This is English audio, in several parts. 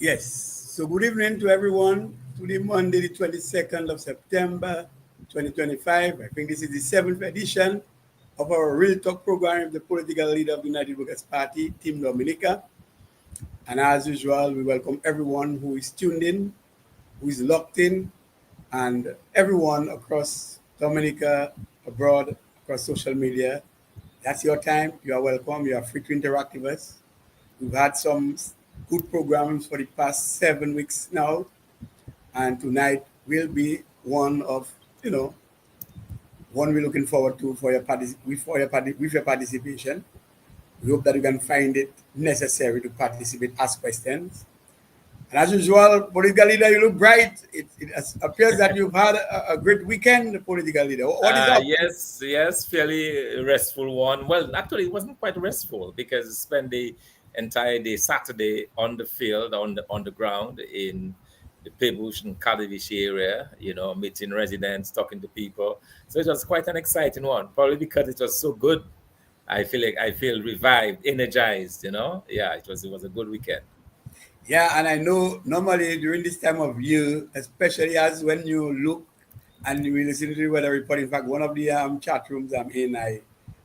Yes. So good evening to everyone. Today, Monday, the 22nd of September, 2025. I think this is the seventh edition of our Real Talk program with the political leader of the United Workers' Party, Team Dominica. And as usual, we welcome everyone who is tuned in, who is locked in, and everyone across Dominica, abroad, across social media. That's your time. You are welcome. You are free to interact with us. We've had some good programs for the past 7 weeks now, and tonight will be one of one we're looking forward to for with your participation. We hope that you can find it necessary to participate, ask questions. And as usual, political leader, you look bright. It appears that you've had a great weekend, political leader. What is up? Yes, fairly restful one. Well, actually, it wasn't quite restful because I spent the entire day Saturday on the field, on the ground in the Pebush and Kalavishi area. Meeting residents, talking to people. So it was quite an exciting one. Probably because it was so good. I feel revived, energized. Yeah, it was a good weekend. Yeah, and I know normally during this time of year, especially as when you look and we listen to the weather report. In fact, one of the chat rooms I'm in, I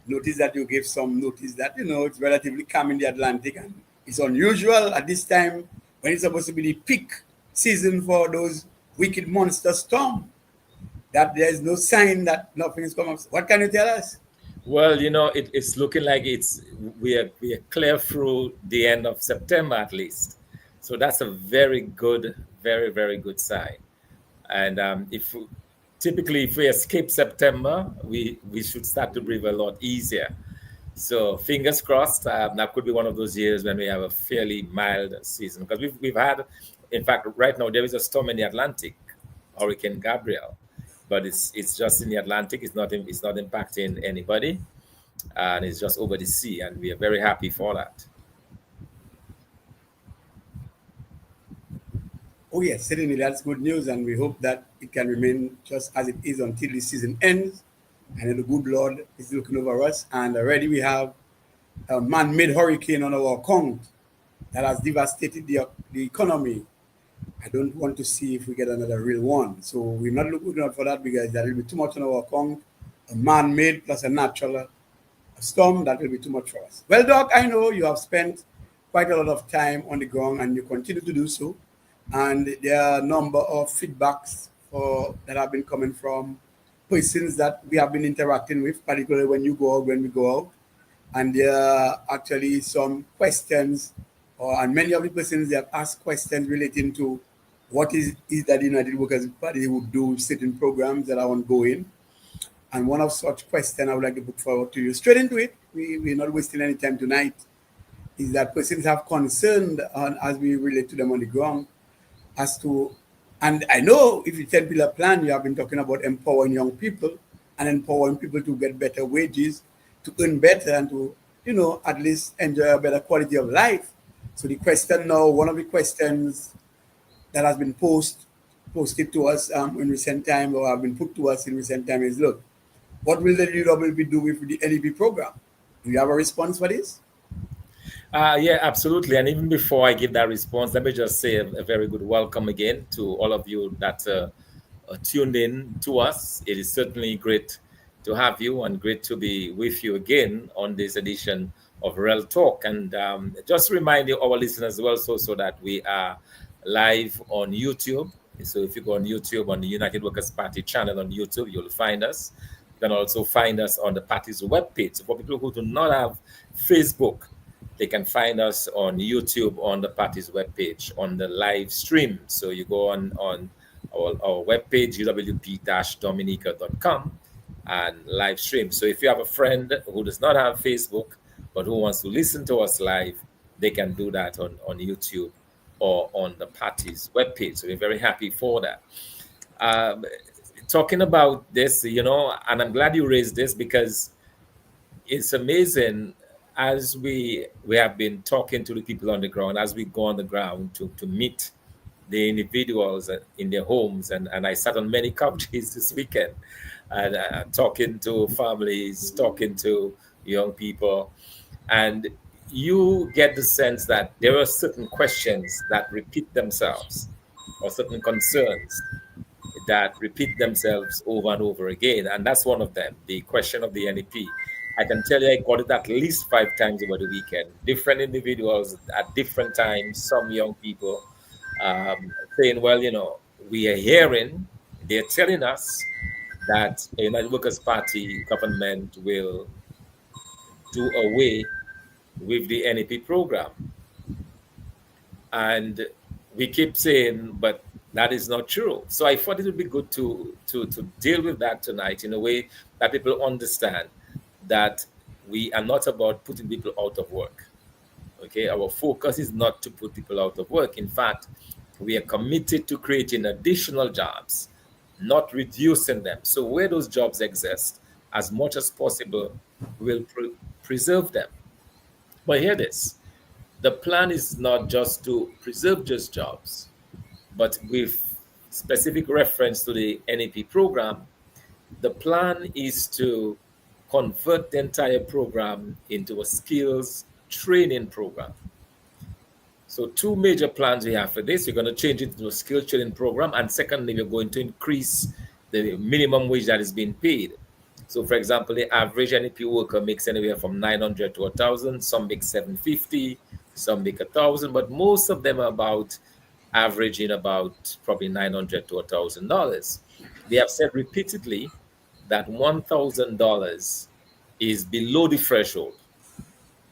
noticed that you gave some notice that it's relatively calm in the Atlantic, and it's unusual at this time when it's supposed to be the peak season for those wicked monster storm. That there is no sign that nothing is coming. What can you tell us? Well, it's looking like we are clear through the end of September at least. So that's a very good, very, very good sign. And if typically if we escape September, we should start to breathe a lot easier. So fingers crossed, that could be one of those years when we have a fairly mild season because we've had, in fact, right now there is a storm in the Atlantic, Hurricane Gabriel, but it's just in the Atlantic. It's not impacting anybody, and it's just over the sea, and we are very happy for that. Oh yes, certainly that's good news, and we hope that it can remain just as it is until the season ends. And then the good Lord is looking over us, and already we have a man-made hurricane on our account that has devastated the economy. I don't want to see if we get another real one. So we're not looking out for that because that will be too much on our account. A man-made plus a natural a storm, that will be too much for us. Well, Doc, I know you have spent quite a lot of time on the ground and you continue to do so. And there are a number of feedbacks that have been coming from persons that we have been interacting with, particularly when we go out. And there are actually some questions, and many of the persons they have asked questions relating to what is that the United Workers Party would do with certain programs that are ongoing. And one of such questions I would like to put forward to you. Straight into it, we're not wasting any time tonight, is that persons have concern as we relate to them on the ground as to, and I know if you 10 pillar plan, you have been talking about empowering young people and empowering people to get better wages, to earn better, and to, at least enjoy a better quality of life. So the question now, one of the questions that has been posted to us in recent time or have been put to us in recent time is, look, what will the UWP do with the LEP program? Do you have a response for this? Yeah, absolutely. And even before I give that response, let me just say a very good welcome again to all of you that are tuned in to us. It is certainly great to have you and great to be with you again on this edition of Real Talk. And just remind you, our listeners as well, so that we are live on YouTube. So if you go on YouTube, on the United Workers Party channel on YouTube, you'll find us. You can also find us on the party's webpage. So for people who do not have Facebook, they can find us on YouTube on the party's webpage on the live stream. So you go on our webpage, uwp-dominica.com, and live stream. So if you have a friend who does not have Facebook but who wants to listen to us live, they can do that on YouTube or on the party's webpage. So we're very happy for that. Talking about this, and I'm glad you raised this because it's amazing as we have been talking to the people on the ground, as we go on the ground to meet the individuals in their homes. And I sat on many couches this weekend and talking to families, talking to young people. And you get the sense that there are certain questions that repeat themselves, or certain concerns that repeat themselves over and over again. And that's one of them, the question of the NEP. I can tell you I got it at least 5 times over the weekend. Different individuals at different times, some young people saying, well, we are hearing, they're telling us that the United Workers' Party government will do away with the NEP program. And we keep saying, but that is not true. So I thought it would be good to deal with that tonight in a way that people understand that we are not about putting people out of work. Okay, our focus is not to put people out of work. In fact, we are committed to creating additional jobs, not reducing them. So where those jobs exist, as much as possible, we'll preserve them. But hear this, the plan is not just to preserve just jobs, but with specific reference to the NEP program, the plan is to convert the entire program into a skills training program. So two major plans we have for this. We're going to change it into a skill training program. And secondly, we're going to increase the minimum wage that is being paid. So for example, the average NEP worker makes anywhere from 900 to 1,000. Some make 750, some make 1,000, but most of them are about averaging about probably 900 to $1,000. They have said repeatedly that $1,000 is below the threshold,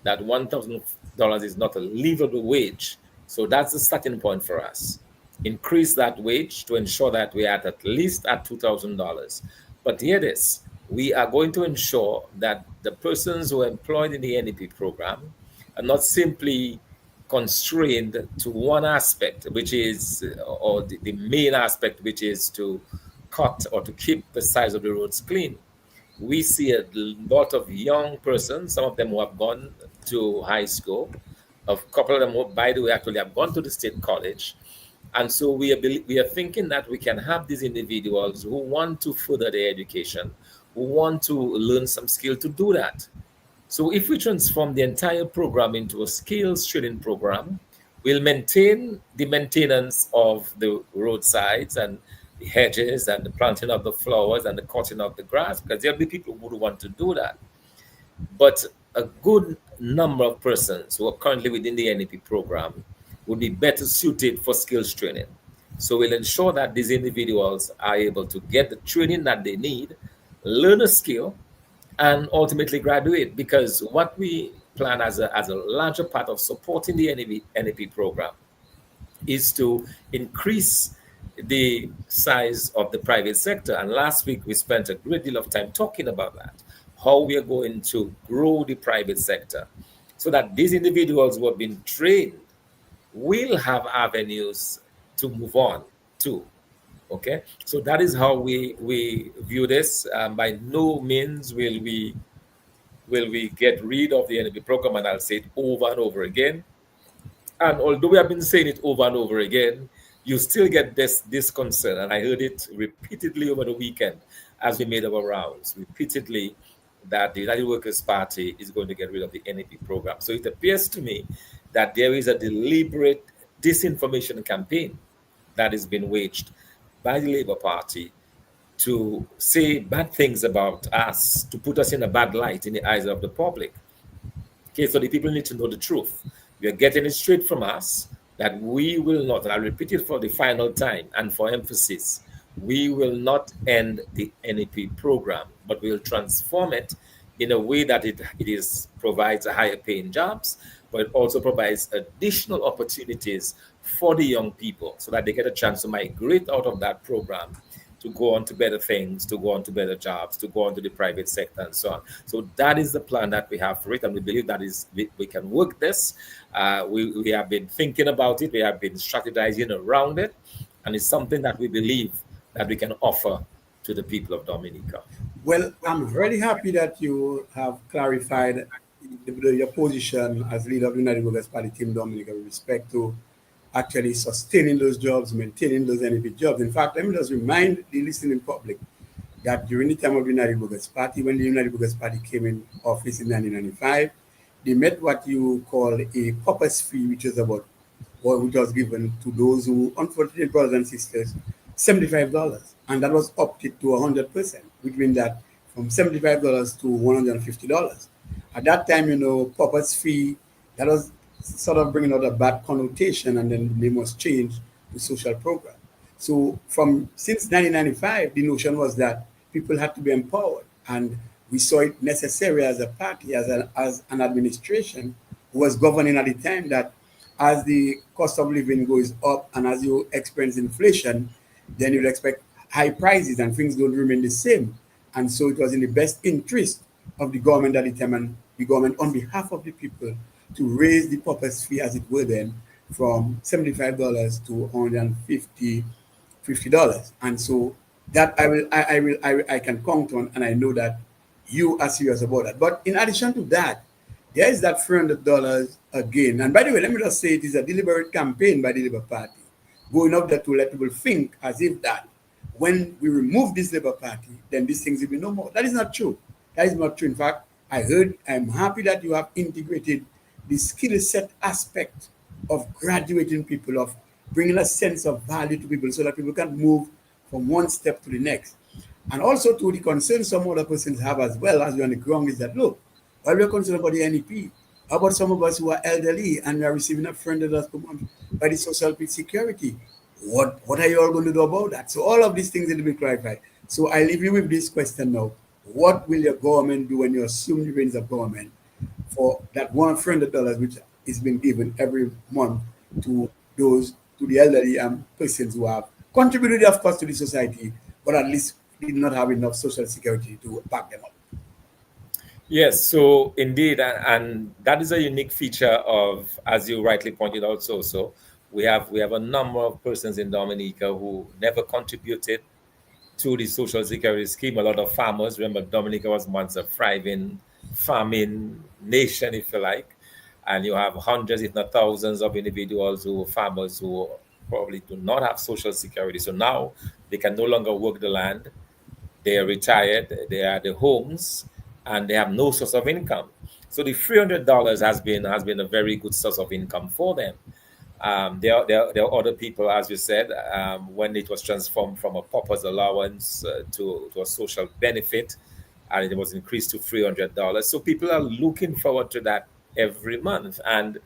that $1,000 is not a livable wage. So that's the starting point for us. Increase that wage to ensure that we are at least at $2,000. But hear this, we are going to ensure that the persons who are employed in the NEP program are not simply constrained to one aspect, which is, or the main aspect, which is to cut or to keep the size of the roads clean. We see a lot of young persons, some of them who have gone to high school, a couple of them who, by the way, actually have gone to the state college. And so we are thinking that we can have these individuals who want to further their education, who want to learn some skill to do that. So if we transform the entire program into a skills training program, we'll maintain the maintenance of the roadsides and the hedges and the planting of the flowers and the cutting of the grass, because there'll be people who would want to do that. But a good number of persons who are currently within the NEP program would be better suited for skills training. So we'll ensure that these individuals are able to get the training that they need, learn a skill, and ultimately graduate. Because what we plan as a larger part of supporting the NEP program is to increase the size of the private sector. And last week, we spent a great deal of time talking about that, how we are going to grow the private sector so that these individuals who have been trained will have avenues to move on to. Okay, so that is how we view this. By no means will we get rid of the NEP program, and I'll say it over and over again. And although we have been saying it over and over again, you still get this concern. And I heard it repeatedly over the weekend as we made our rounds, repeatedly, that the United Workers' Party is going to get rid of the NEP program. So it appears to me that there is a deliberate disinformation campaign that has been waged by the Labour Party to say bad things about us, to put us in a bad light in the eyes of the public. Okay, so the people need to know the truth. We are getting it straight from us that we will not, and I'll repeat it for the final time and for emphasis, we will not end the NEP program, but we'll transform it in a way that it provides a higher paying jobs, but it also provides additional opportunities for the young people so that they get a chance to migrate out of that program to go on to better things, to go on to better jobs, to go on to the private sector and so on. So that is the plan that we have for it, and we believe that we can work this. We have been thinking about it, we have been strategizing around it, and it's something that we believe that we can offer to the people of Dominica. Well, I'm very happy that you have clarified your position as leader of the United Workers' Party Team Dominica with respect to actually sustaining those jobs, maintaining those NEP jobs. In fact, let me just remind the listening public that during the time of the United Workers' Party, when the United Workers' Party came in office in 1995, they met what you call a purpose fee, which is about what which was given to those who, unfortunate brothers and sisters, $75, and that was opted to 100%, which means that from $75 to $150. At that time, purpose fee, that was sort of bringing out a bad connotation, and then the name was changed to social program. So from since 1995, the notion was that people had to be empowered, and we saw it necessary as a party, as an administration who was governing at the time, that as the cost of living goes up and as you experience inflation, then you'd expect high prices and things don't remain the same. And so it was in the best interest of the government at the time, and the government on behalf of the people, to raise the purpose fee, as it were then, from $75 to 150 $50. And so that I can count on, and I know that you are serious about that. But in addition to that, there is that $300 again. And by the way, let me just say it is a deliberate campaign by the Labour Party, going up there to let people think as if that when we remove this Labour Party, then these things will be no more. That is not true. That is not true. In fact, I'm happy that you have integrated the skill set aspect of graduating people, of bringing a sense of value to people so that people can move from one step to the next. And also to the concern some other persons have as well as we're on the ground is that, look, while we're concerned about the NEP, how about some of us who are elderly and we are receiving a friend of us per month by the Social Security? What are you all going to do about that? So all of these things need to be clarified. So I leave you with this question now. What will your government do when you assume the reins of government for that $100 which is being given every month to those, to the elderly and persons who have contributed, of course, to the society, but at least did not have enough social security to back them up? Yes, so indeed, and that is a unique feature of, as you rightly pointed out, so we have a number of persons in Dominica who never contributed to the social security scheme. A lot of farmers, remember, Dominica was once a thriving farming nation, if you like, and you have hundreds, if not thousands, of individuals who farmers who probably do not have social security. So now they can no longer work the land. They are retired, they are at the homes, and they have no source of income. So the $300 has been a very good source of income for them. There are other people, as you said, when it was transformed from a pauper's allowance to a social benefit, and it was increased to $300. So people are looking forward to that every month. And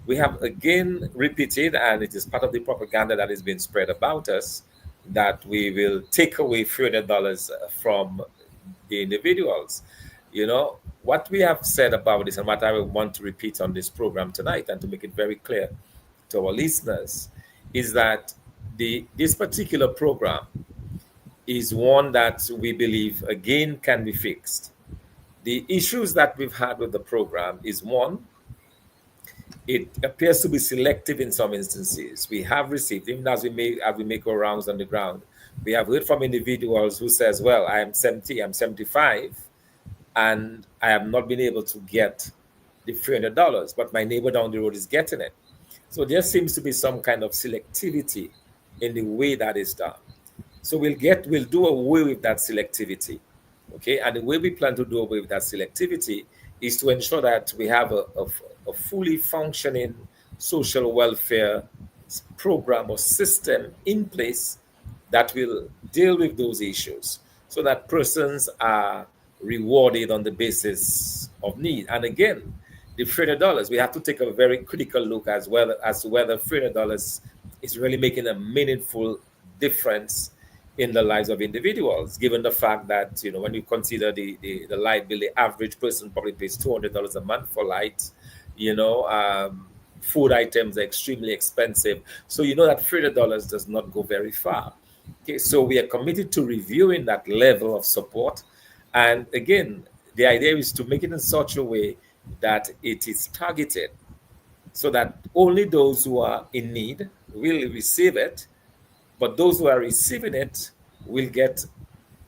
we have again repeated, and it is part of the propaganda that is being spread about us, that we will take away $300 from the individuals. What we have said about this, and what I want to repeat on this program tonight, and to make it very clear to our listeners, is that this particular program is one that we believe again can be fixed. The issues that we've had with the program is, one, it appears to be selective in some instances. We have received, even as we make our rounds on the ground, we have heard from individuals who says, well, I am 70, I'm 75, and I have not been able to get the $300, but my neighbor down the road is getting it. So there seems to be some kind of selectivity in the way that is done. So we'll do away with that selectivity. Okay, and the way we plan to do away with that selectivity is to ensure that we have a fully functioning social welfare program or system in place that will deal with those issues, so that persons are rewarded on the basis of need. And again, the $300, we have to take a very critical look as to whether $300 is really making a meaningful difference in the lives of individuals, given the fact that, when you consider the light bill, the average person probably pays $200 a month for light. Food items are extremely expensive. So that $300 does not go very far. Okay, so we are committed to reviewing that level of support. And again, the idea is to make it in such a way that it is targeted, so that only those who are in need will receive it, but those who are receiving it will get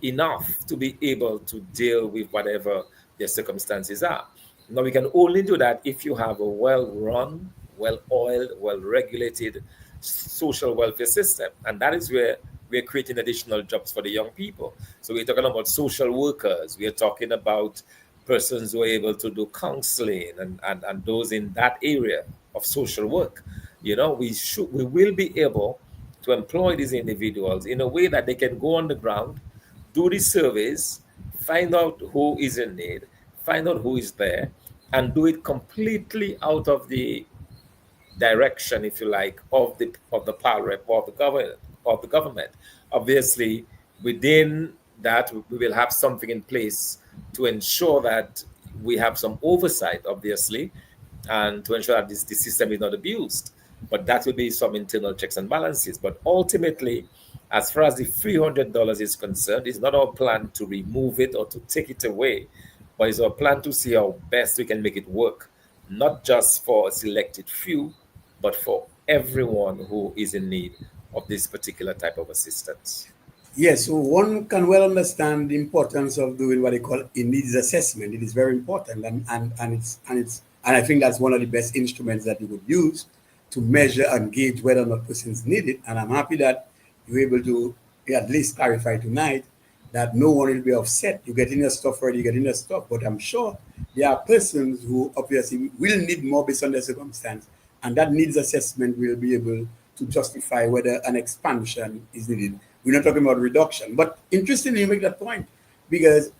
enough to be able to deal with whatever their circumstances are. Now, we can only do that if you have a well-run, well-oiled, well-regulated social welfare system. And that is where we're creating additional jobs for the young people. So we're talking about social workers. We are talking about persons who are able to do counseling, and those in that area of social work. We will be able to employ these individuals in a way that they can go on the ground, do the surveys, find out who is in need, find out who is there, and do it completely out of the direction, if you like, of the power rep of the government. Obviously, within that, we will have something in place to ensure that we have some oversight, obviously, and to ensure that the system is not abused. But that will be some internal checks and balances. But ultimately, as far as the $300 is concerned, it's not our plan to remove it or to take it away, but it's our plan to see how best we can make it work, not just for a selected few, but for everyone who is in need of this particular type of assistance. Yes, so one can well understand the importance of doing what they call a needs assessment. It is very important, and I think that's one of the best instruments that you would use to measure and gauge whether or not persons need it. And I'm happy that you're able to at least clarify tonight that no one will be upset. You're getting your stuff ready, you're getting your stuff, but I'm sure there are persons who obviously will need more based on their circumstance, and that needs assessment will be able to justify whether an expansion is needed. We're not talking about reduction. But interestingly, you make that point because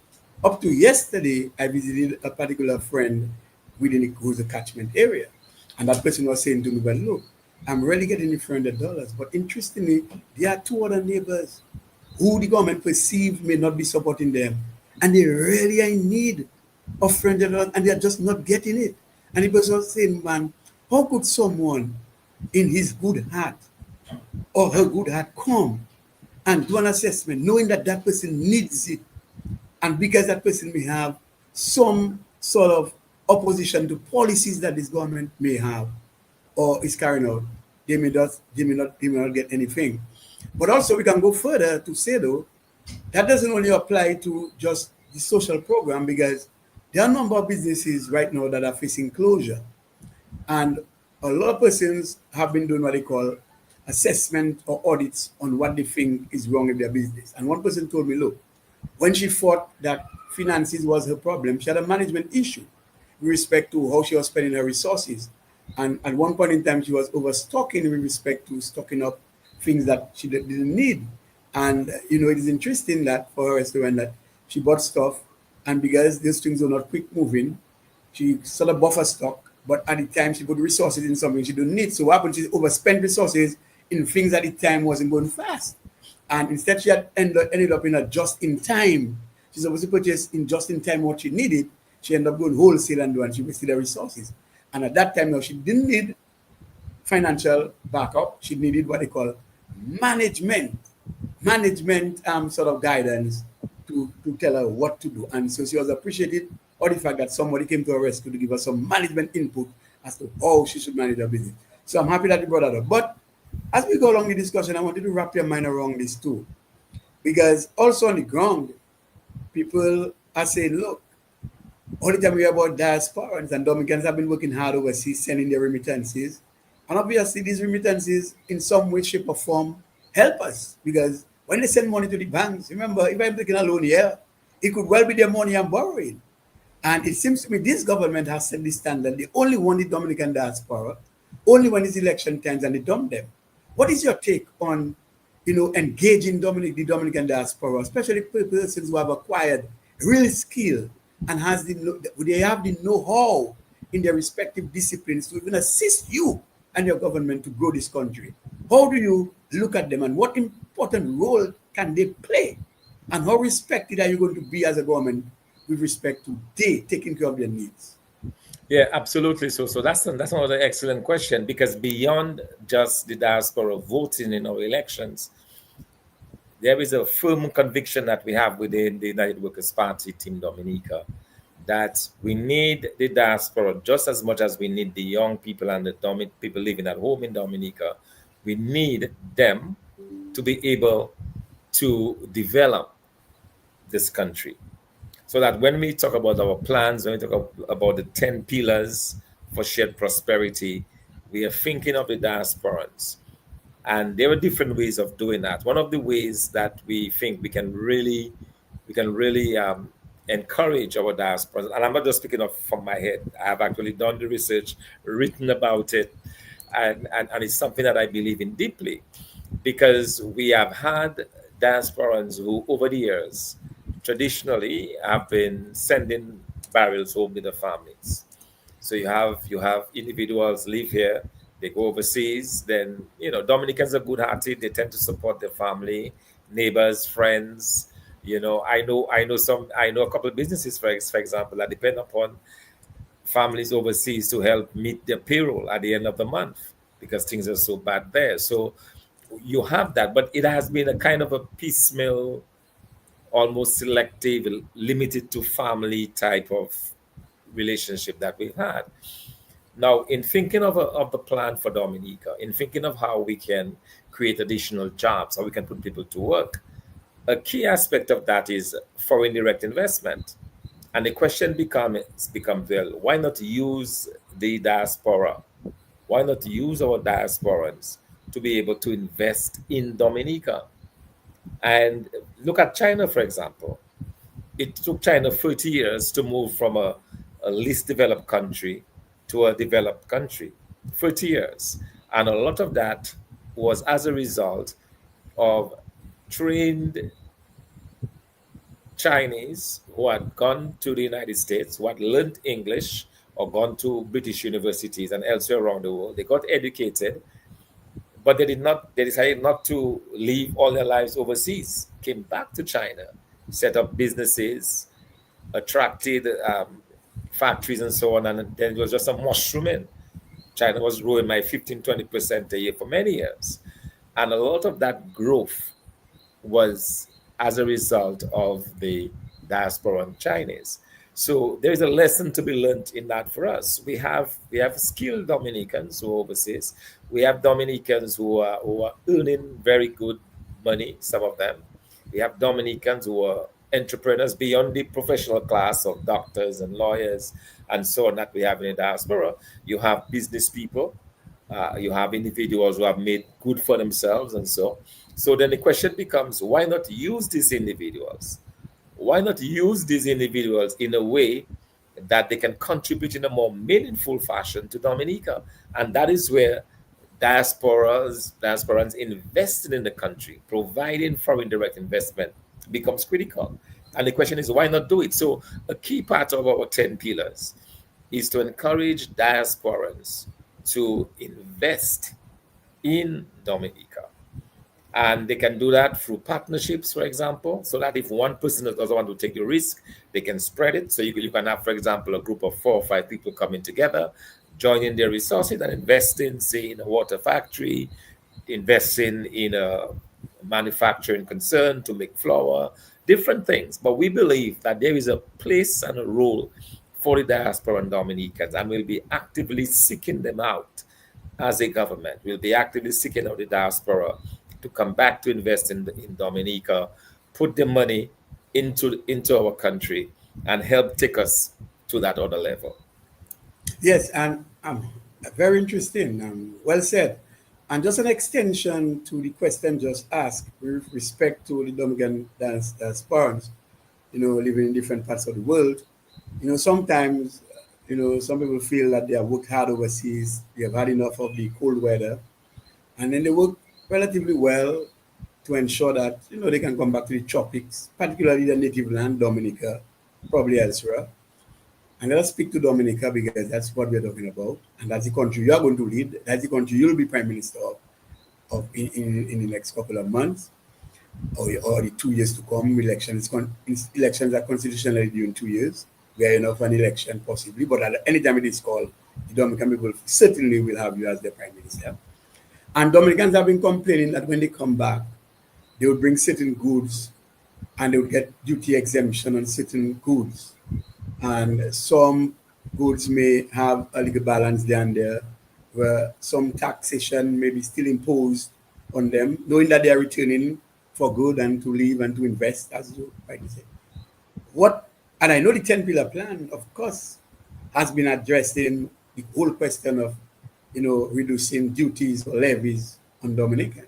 up to yesterday, I visited a particular friend within who's a catchment area. And that person was saying to me, but look, I'm really getting the $300. But interestingly, there are two other neighbors who the government perceives may not be supporting them. And they really are in need of $300 and they're just not getting it. And the person was saying, man, how could someone in his good heart or her good heart come and do an assessment knowing that that person needs it, and because that person may have some sort of opposition to policies that this government may have or is carrying out, they may not get anything. But also we can go further to say though that doesn't only apply to just the social program, because there are a number of businesses right now that are facing closure, and a lot of persons have been doing what they call assessment or audits on what they think is wrong in their business. And one person told me, look, when she thought that finances was her problem, she had a management issue with respect to how she was spending her resources. And at one point in time, she was overstocking with respect to stocking up things that she didn't need. And, it is interesting that for her restaurant that she bought stuff, and because these things were not quick moving, she sort of buffer stock, but at the time she put resources in something she didn't need. So what happened? She overspent resources in things at the time wasn't going fast. And instead she had ended up in a just in time. She's supposed to purchase in just in time what she needed. She ended up going wholesale and she wasted her resources. And at that time now she didn't need financial backup. She needed what they call management, sort of guidance to tell her what to do. And so she was appreciated or the fact that somebody came to her rescue to give her some management input as to how she should manage her business. So I'm happy that you brought that up. But as we go along the discussion, I wanted to wrap your mind around this too. Because also on the ground, people are saying, look, all the time we hear about diasporans and Dominicans have been working hard overseas, sending their remittances. And obviously, these remittances, in some way, shape, or form, help us. Because when they send money to the banks, remember, if I'm taking a loan here, it could well be their money I'm borrowing. And it seems to me this government has set the standard. They only want the Dominican diaspora, only when it's election times, and they dump them. What is your take on, engaging the Dominican diaspora, especially persons who have acquired real skill and they have the know-how in their respective disciplines to even assist you and your government to grow this country? How do you look at them, and what important role can they play? And how respected are you going to be as a government with respect to they taking care of their needs? Yeah, absolutely. So that's another excellent question, because beyond just the diaspora voting in our elections, there is a firm conviction that we have within the United Workers' Party, Team Dominica, that we need the diaspora just as much as we need the young people and the people living at home in Dominica. We need them to be able to develop this country. So that when we talk about our plans, when we talk about the 10 pillars for shared prosperity, we are thinking of the diasporans. And there are different ways of doing that. One of the ways that we think we can really encourage our diaspora. And I'm not just speaking of from my head. I have actually done the research, written about it, and it's something that I believe in deeply because we have had diasporans who, over the years, traditionally have been sending barrels home to their families. So you have individuals live here, they go overseas. Then Dominicans are good-hearted. They tend to support their family, neighbors, friends. I know a couple of businesses, for example, that depend upon families overseas to help meet their payroll at the end of the month because things are so bad there. So you have that, but it has been a kind of a piecemeal, almost selective, limited to family type of relationship that we've had. Now, in thinking of the plan for Dominica, in thinking of how we can create additional jobs, how we can put people to work, a key aspect of that is foreign direct investment. And the question becomes, well, why not use the diaspora? Why not use our diasporans to be able to invest in Dominica? And look at China, for example. It took China 30 years to move from a least developed country to a developed country. 30 years. And a lot of that was as a result of trained Chinese who had gone to the United States, who had learned English or gone to British universities and elsewhere around the world. They got educated, but they decided not to live all their lives overseas, came back to China, set up businesses, attracted factories and so on. And then it was just a mushrooming. China was growing by 15-20% a year for many years. And a lot of that growth was as a result of the diasporan Chinese. So there is a lesson to be learned in that for us. We have skilled Dominicans who are overseas. We have Dominicans who are earning very good money, some of them. We have Dominicans who are entrepreneurs beyond the professional class of doctors and lawyers and so on that we have in the diaspora. You have business people, you have individuals who have made good for themselves and so. So then the question becomes, why not use these individuals? Why not use these individuals in a way that they can contribute in a more meaningful fashion to Dominica? And that is where diasporans investing in the country, providing foreign direct investment becomes critical. And the question is, why not do it? So a key part of our 10 pillars is to encourage diasporans to invest in Dominica. And they can do that through partnerships, for example, so that if one person doesn't want to take the risk, they can spread it. So you can have, for example, a group of 4 or 5 people coming together, joining their resources and investing, say, in a water factory, investing in a manufacturing concern to make flour, different things. But we believe that there is a place and a role for the diaspora and Dominicans, and we'll be actively seeking them out as a government. We'll be actively seeking out the diaspora to come back to invest in Dominica, put the money into our country, and help take us to that other level. Yes, and very interesting. Well said. And just an extension to the question just asked with respect to the Dominican diasporans, living in different parts of the world. Sometimes, some people feel that they have worked hard overseas, they have had enough of the cold weather, and then they work relatively well to ensure that, they can come back to the tropics, particularly the native land, Dominica, probably elsewhere. And let us speak to Dominica because that's what we're talking about. And that's the country you are going to lead. That's the country you'll be prime minister of in the next couple of months or the 2 years to come. Elections are constitutionally due in 2 years. We are enough an election possibly, but at any time it is called, the Dominican people certainly will have you as their prime minister. And Dominicans have been complaining that when they come back, they will bring certain goods and they will get duty exemption on certain goods. And some goods may have a little balance down there where some taxation may be still imposed on them, knowing that they are returning for good and to live and to invest, as you rightly say. And I know the 10 pillar plan, of course, has been addressing the whole question of, reducing duties or levies on Dominicans.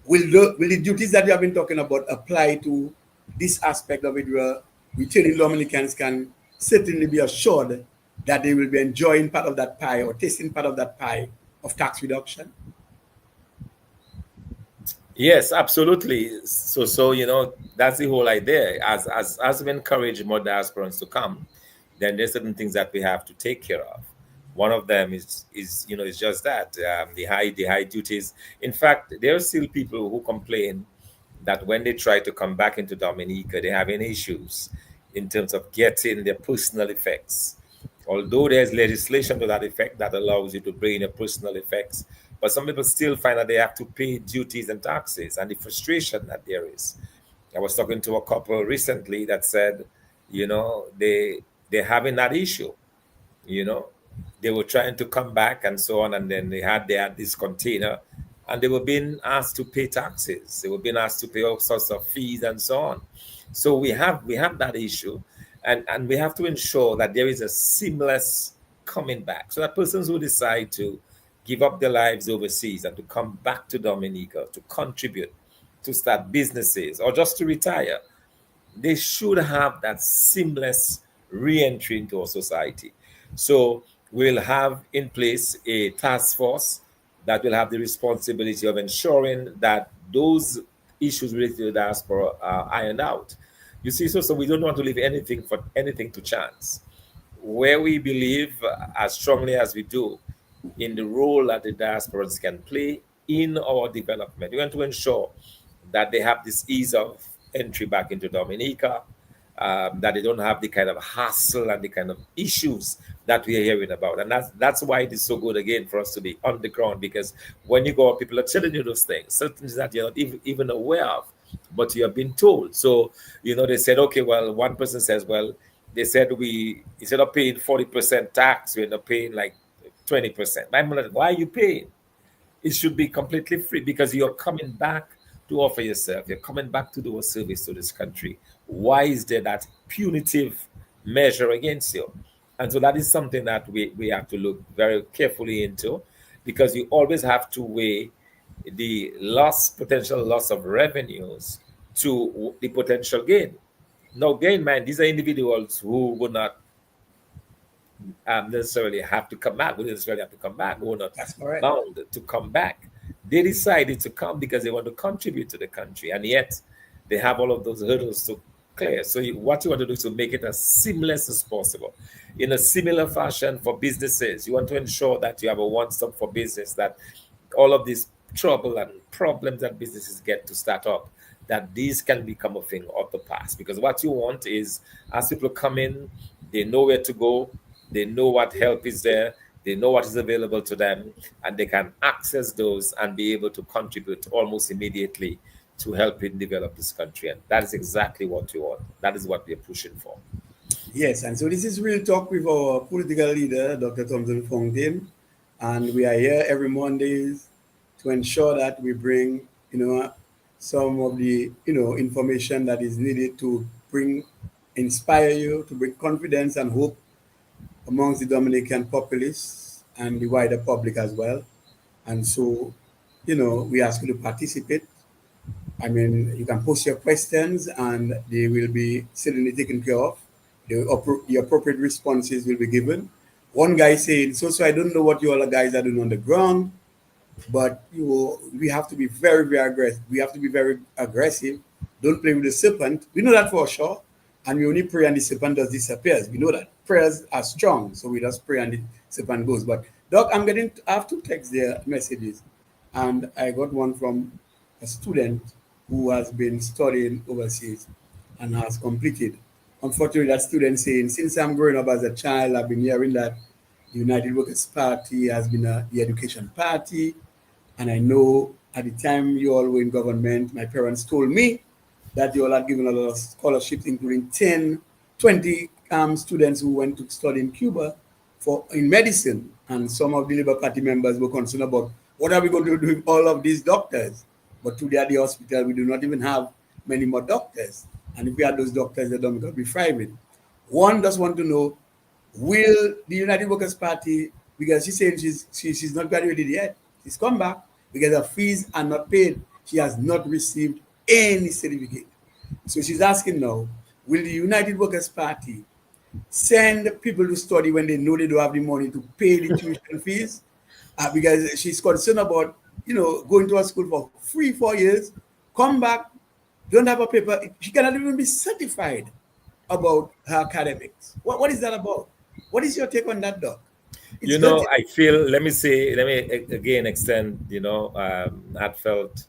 Will the duties that we have been talking about apply to this aspect of it where returning Dominicans can certainly be assured that they will be enjoying part of that pie or tasting part of that pie of tax reduction. Yes, absolutely. So that's the whole idea. As we encourage more diasporans to come, then there's certain things that we have to take care of. One of them is just that, the high duties. In fact, there are still people who complain that when they try to come back into Dominica, they have any issues in terms of getting their personal effects. Although there's legislation to that effect that allows you to bring in your personal effects, but some people still find that they have to pay duties and taxes, and the frustration that there is. I was talking to a couple recently that said, they're having that issue. you know they were trying to come back and so on, and then they had this container, and they were being asked to pay taxes, they were being asked to pay all sorts of fees and so on. So we have that issue, and we have to ensure that there is a seamless coming back, so that persons who decide to give up their lives overseas and to come back to Dominica to contribute, to start businesses, or just to retire, they should have that seamless re-entry into our society. So we'll have in place a task force that will have the responsibility of ensuring that those issues related to the diaspora are ironed out. You see, so we don't want to leave anything to chance. Where we believe, as strongly as we do, in the role that the diasporans can play in our development. We want to ensure that they have this ease of entry back into Dominica, that they don't have the kind of hassle and the kind of issues that we are hearing about. And that's why it is so good, again, for us to be on the ground, because when you go, people are telling you those things, certain things that you're not even aware of, but you have been told. So, they said, okay, well, one person says, well, they said we, instead of paying 40% tax, we end up paying like 20%. I'm like, why are you paying? It should be completely free, because you're coming back to offer yourself. You're coming back to do a service to this country. Why is there that punitive measure against you? And so that is something that we have to look very carefully into, because you always have to weigh the potential loss of revenues to the potential gain. Now, bear in mind, these are individuals who would not necessarily have to come back. We didn't necessarily have to come back. We were not That's correct. bound to come back. They decided to come because they want to contribute to the country, and yet they have all of those hurdles to clear. So what you want to do is to make it as seamless as possible. In a similar fashion for businesses, you want to ensure that you have a one-stop for business, that all of this trouble and problems that businesses get to start up, that these can become a thing of the past. Because what you want is, as people come in, they know where to go, they know what help is there, they know what is available to them, and they can access those and be able to contribute almost immediately to helping develop this country. And that is exactly what we want. That is what we are pushing for. Yes, and so this is Real Talk with our political leader, Dr. Thomson Fontaine, and we are here every Mondays to ensure that we bring, some of the, information that is needed to inspire you, to bring confidence and hope amongst the Dominican populace and the wider public as well. And so, we ask you to participate. I mean, you can post your questions and they will be certainly taken care of. The appropriate responses will be given. One guy saying, so I don't know what you all guys are doing on the ground, but we have to be very, very aggressive. We have to be very aggressive. Don't play with the serpent. We know that for sure. And we only pray and the serpent does disappears. We know that. Prayers are strong. So we just pray and the serpent goes. But Doc, I have two text there messages. And I got one from a student who has been studying overseas and has completed. Unfortunately, that student saying, since I'm growing up as a child, I've been hearing that the United Workers' Party has been the education party. And I know at the time you all were in government, my parents told me that you all had given a lot of scholarships, including 10, 20 students who went to study in Cuba in medicine. And some of the Labour Party members were concerned about what are we going to do with all of these doctors? But today at the hospital, we do not even have many more doctors. And if we had those doctors, the Dominican would be thriving. One just want to know, will the United Workers' Party, because she's saying she's not graduated yet, she's come back because her fees are not paid. She has not received any certificate. So she's asking now, will the United Workers Party send people to study when they know they don't have the money to pay the tuition fees? Because she's concerned about, going to a school for 3, 4 years, come back, don't have a paper. She cannot even be certified about her academics. What is that about? What is your take on that, Doc? It's dirty. I feel, let me again extend, heartfelt,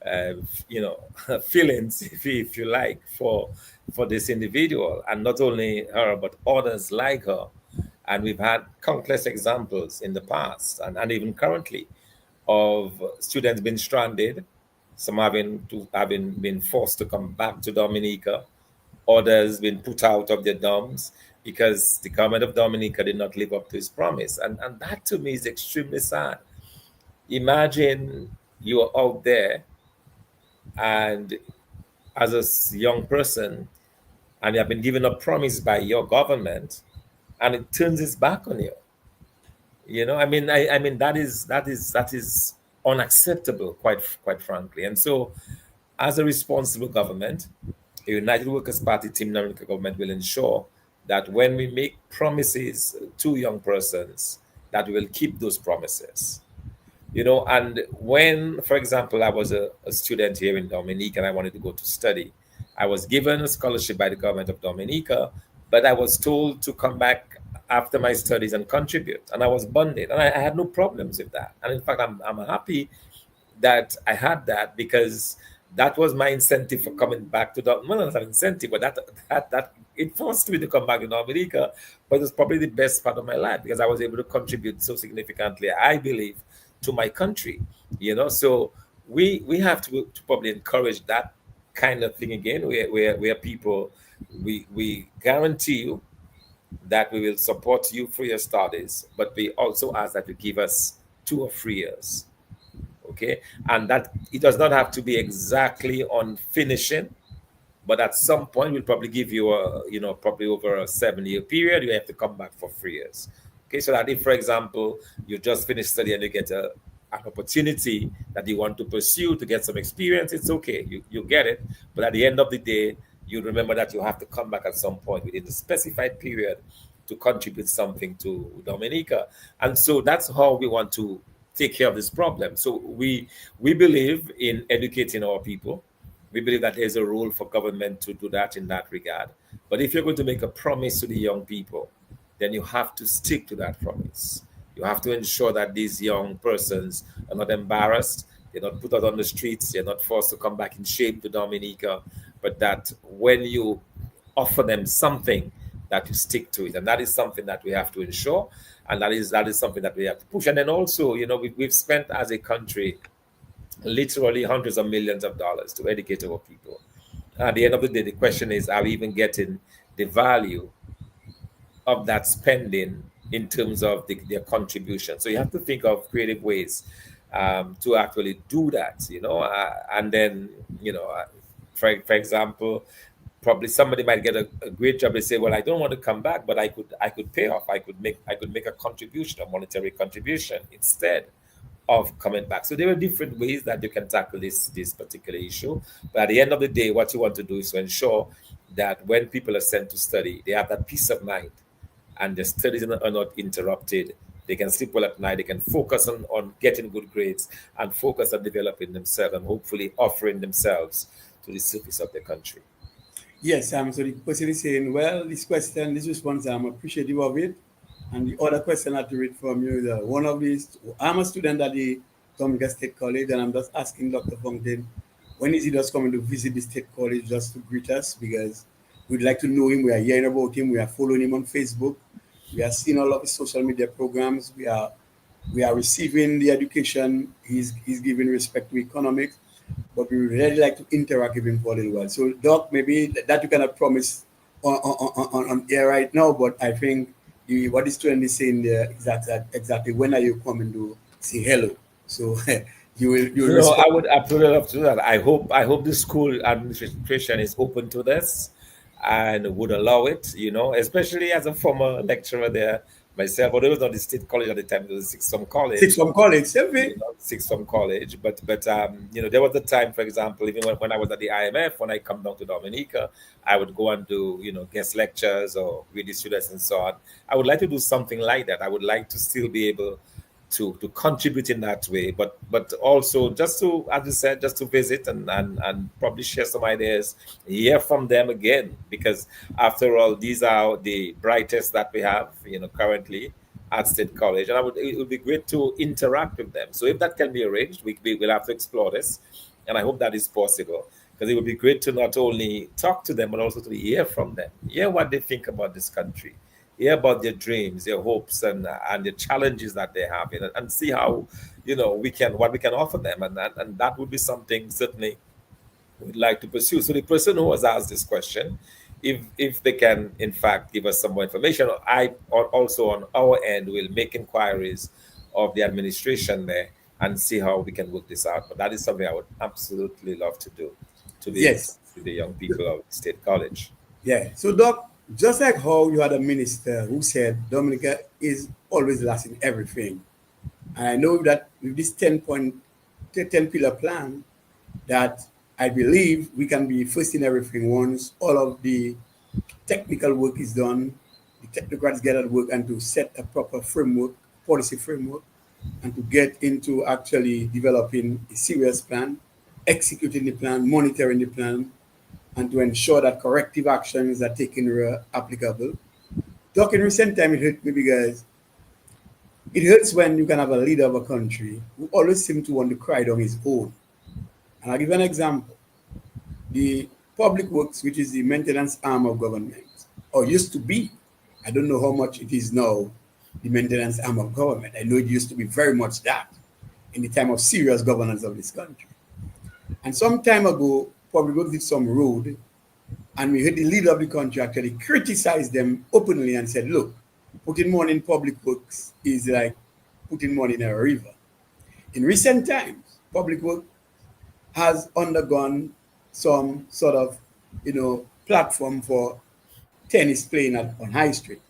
uh, you know, feelings, if you like, for this individual, and not only her, but others like her. And we've had countless examples in the past and even currently of students being stranded, some having been forced to come back to Dominica, others been put out of their dorms because the government of Dominica did not live up to its promise. And that to me is extremely sad. Imagine you are out there and as a young person and you have been given a promise by your government and it turns its back on you. I mean that is unacceptable, quite frankly. And so, as a responsible government, a United Workers Party Team America government will ensure that when we make promises to young persons, that we will keep those promises. And when, for example, I was a student here in Dominica and I wanted to go to study, I was given a scholarship by the government of Dominica, but I was told to come back after my studies and contribute, and I was bonded, and I had no problems with that. And in fact, I'm happy that I had that, because that was my incentive for coming back to Dominica. Well, not an incentive, but that it forced me to come back to Dominica. But it's probably the best part of my life, because I was able to contribute so significantly, I believe, to my country. So we have to probably encourage that kind of thing again, where people, we guarantee you that we will support you for your studies, but we also ask that you give us 2 or 3 years. Okay, and that it does not have to be exactly on finishing, but at some point we'll probably give you probably over a 7-year period, you have to come back for 3 years. Okay, so that if, for example, you just finished study and you get an opportunity that you want to pursue to get some experience, it's okay, you get it. But at the end of the day, you remember that you have to come back at some point within the specified period to contribute something to Dominica. And so that's how we want to take care of this problem. So we believe in educating our people. We believe that there's a role for government to do that in that regard. But if you're going to make a promise to the young people, then you have to stick to that promise. You have to ensure that these young persons are not embarrassed, they're not put out on the streets, they're not forced to come back in shame to Dominica, but that when you offer them something, that you stick to it. And that is something that we have to ensure. And that is something that we have to push. And then also, we've spent as a country literally hundreds of millions of dollars to educate our people. At the end of the day, the question is, are we even getting the value of that spending in terms of their contribution? So you have to think of creative ways to actually do that, and then, for example, probably somebody might get a great job. They say, well, I don't want to come back, but I could pay off. I could make a contribution, a monetary contribution, instead of coming back. So there are different ways that you can tackle this particular issue. But at the end of the day, what you want to do is to ensure that when people are sent to study, they have that peace of mind and the studies are not interrupted. They can sleep well at night. They can focus on getting good grades and focus on developing themselves and hopefully offering themselves to the service of the country. Yes, so the person is saying, well, this response, I'm appreciative of it. And the other question I had to read from you is one of these, I'm a student at the Dominica State College, and I'm just asking Dr. Fontaine, when is he just coming to visit the State College just to greet us? Because we'd like to know him. We are hearing about him. We are following him on Facebook. We are seeing all of his social media programs. We are receiving the education he's giving respect to economics, but we would really like to interact with him for a little while. So, Doc, maybe that you cannot promise on air right now, but I think what the student is saying there exactly when are you coming to say hello? So you will No, I respond. would absolutely love to do that. I hope the school administration is open to this and would allow it, especially as a former lecturer there. myself, although it was not the state college at the time, it was sixth form Six college, from college, same thing. sixth form college. But there was a time, for example, even when I was at the IMF, when I come down to Dominica, I would go and do guest lectures or with the students and so on. I would like to do something like that. I would like to still be able to contribute in that way, but also just to, as you said, just to visit and probably share some ideas, hear from them again, because after all, these are the brightest that we have, currently at State College, and it would be great to interact with them. So if that can be arranged, we will have to explore this, and I hope that is possible, because it would be great to not only talk to them but also to hear from them, hear what they think about this country, hear about their dreams, their hopes, and the challenges that they have, and see how we can what we can offer them, and that would be something certainly we'd like to pursue. So the person who has asked this question, if they can in fact give us some more information, also on our end will make inquiries of the administration there and see how we can work this out. But that is something I would absolutely love to do, to be able to Yes. with the young people of State College. Yeah. So, Doc, just like how you had a minister who said Dominica is always last in everything, and I know that with this 10 pillar plan, that I believe we can be first in everything once all of the technical work is done, the technocrats get at work and to set a proper framework, policy framework, and to get into actually developing a serious plan, executing the plan, monitoring the plan, and to ensure that corrective actions are taken where applicable. Doc, in recent time, it hurt me because it hurts when you can have a leader of a country who always seems to want to cry down his own. And I'll give you an example. The public works, which is the maintenance arm of government, or used to be, I don't know how much it is now, the maintenance arm of government. I know it used to be very much that in the time of serious governance of this country. And some time ago, public works did some road, and we heard the leader of the country actually criticize them openly and said, look, putting money in public works is like putting money in a river. In recent times, public work has undergone some sort of, platform for tennis playing on High Street.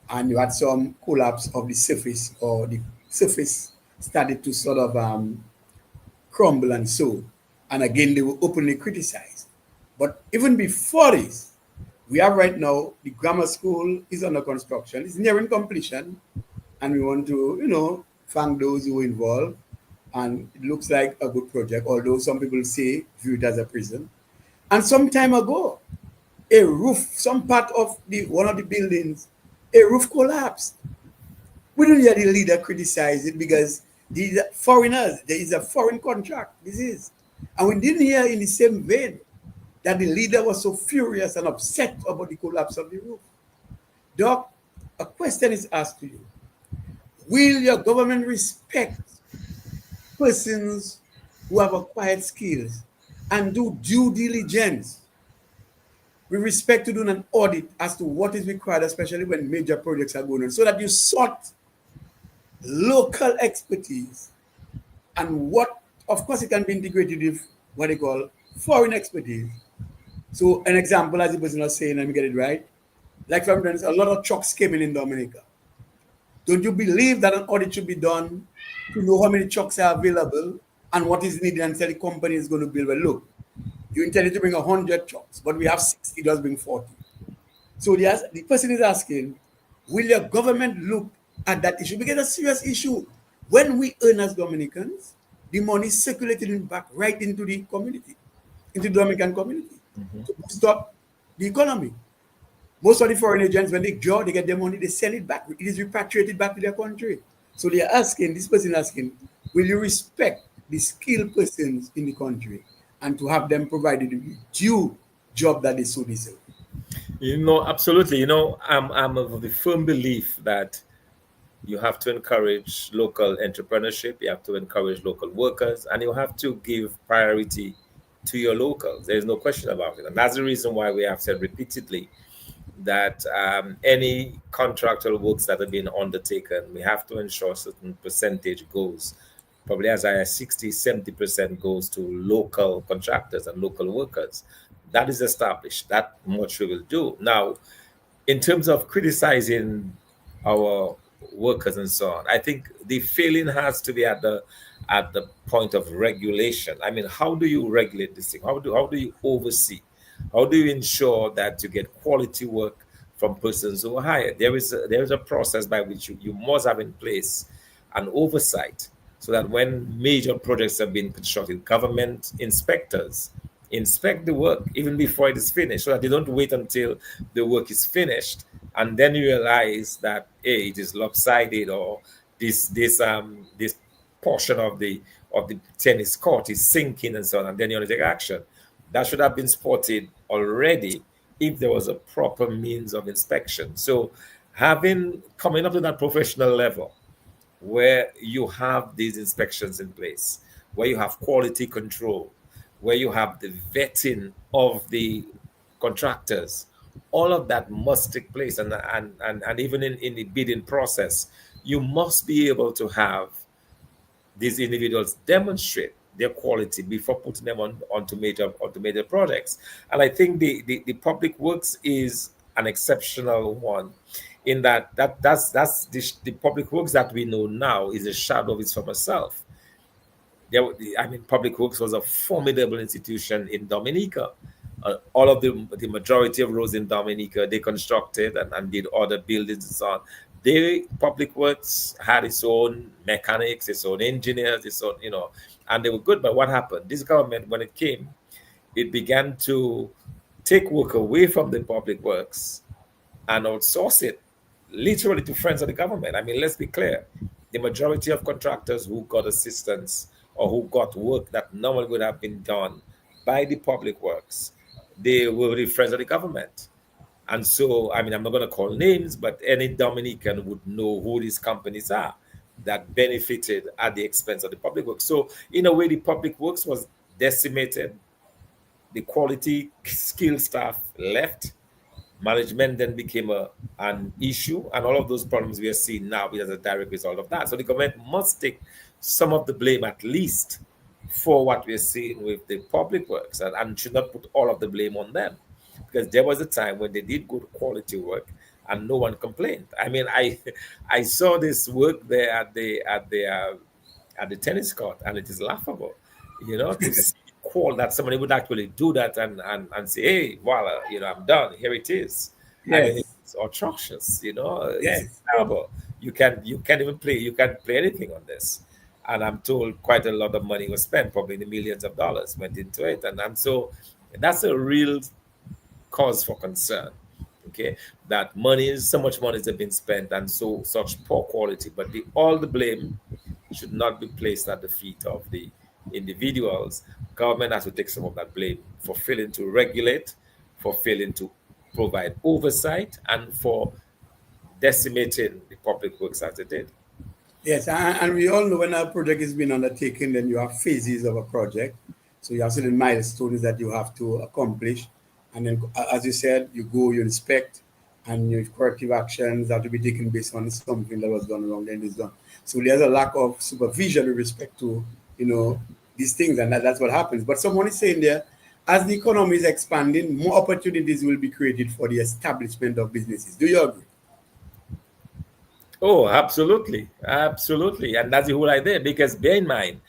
And you had some collapse of the surface, or the surface started to sort of crumble and so. And again, they were openly criticized. But even before this, we have right now the grammar school is under construction. It's nearing completion. And we want to, thank those who were involved. And it looks like a good project, although some people say view it as a prison. And some time ago, a roof, some part of the one of the buildings, a roof collapsed. We didn't hear the leader criticize it because these are foreigners, there is a foreign contract. This is. And we didn't hear in the same vein that the leader was so furious and upset about the collapse of the roof. Doc, a question is asked to you. Will your government respect persons who have acquired skills and do due diligence with respect to doing an audit as to what is required, especially when major projects are going on, so that you sought local expertise and what, of course, it can be integrated with what they call foreign expertise. So, an example, as the person was saying, let me get it right. Like, for instance, a lot of trucks came in Dominica. Don't you believe that an audit should be done to know how many trucks are available and what is needed until the company is going to build? Well, look, you intended to bring 100 trucks, but we have 60, it does bring 40. So the person is asking, will your government look at that issue? Because it's a serious issue. When we earn as Dominicans, the money is circulated back right into the community, into the Dominican community, to boost up the economy. Most of the foreign agents, when they draw, they get their money, they send it back. It is repatriated back to their country. So they are asking, this person asking, will you respect the skilled persons in the country and to have them provided the due job that they so deserve? Absolutely. I'm of the firm belief that you have to encourage local entrepreneurship, you have to encourage local workers, and you have to give priority to your locals. There's no question about it. And that's the reason why we have said repeatedly that any contractual works that have been undertaken, we have to ensure certain percentage goes, probably as high as 60, 70% goes to local contractors and local workers. That is established. That much we will do. Now, in terms of criticizing our workers and so on. I think the failing has to be at the point of regulation. I mean, how do you regulate this thing? How do you oversee? How do you ensure that you get quality work from persons who are hired? There is a process by which you must have in place an oversight so that when major projects have been constructed, government inspectors inspect the work even before it is finished so that they don't wait until the work is finished and then you realize that hey, it is lopsided or this portion of the tennis court is sinking and so on, and then you want to take action. That should have been spotted already if there was a proper means of inspection. So having coming up to that professional level where you have these inspections in place, where you have quality control, where you have the vetting of the contractors, all of that must take place. And even in the bidding process, you must be able to have these individuals demonstrate their quality before putting them onto major projects. And I think the public works is an exceptional one in that's the public works that we know now is a shadow of its former self. I mean, Public Works was a formidable institution in Dominica. All of the majority of roads in Dominica, they constructed and did other buildings and so on. Public Works had its own mechanics, its own engineers, its own, and they were good. But what happened? This government, when it came, it began to take work away from the Public Works and outsource it literally to friends of the government. I mean, let's be clear. The majority of contractors who got assistance or who got work that normally would have been done by the public works, they were the friends of the government. And so, I mean, I'm not going to call names, but any Dominican would know who these companies are that benefited at the expense of the public works. So, in a way, the public works was decimated. The quality skilled staff left. Management then became an issue, and all of those problems we are seeing now is as a direct result of that. So the government must take some of the blame, at least, for what we're seeing with the public works, and should not put all of the blame on them, because there was a time when they did good quality work and no one complained. I mean, I saw this work there at the tennis court, and it is laughable, to see call that somebody would actually do that and say, hey, voila, I'm done. Here it is. I mean, Yes, it's atrocious. It's yes, terrible. You can't even play. You can't play anything on this. And I'm told quite a lot of money was spent, probably in the millions of dollars went into it, and so that's a real cause for concern. Okay, that so much money has been spent, and so such poor quality. But all the blame should not be placed at the feet of the individuals. Government has to take some of that blame for failing to regulate, for failing to provide oversight, and for decimating the public works as they did. yes. And we all know when a project is being undertaken, then you have phases of a project. So you have certain milestones that you have to accomplish. And then, as you said, you go, you inspect, and your corrective actions have to be taken based on something that was done wrong, then it's done. So there's a lack of supervision with respect to, these things, and that's what happens. But someone is saying there, as the economy is expanding, more opportunities will be created for the establishment of businesses. Do you agree? Oh, absolutely. Absolutely. And that's the whole idea. Because bear in mind,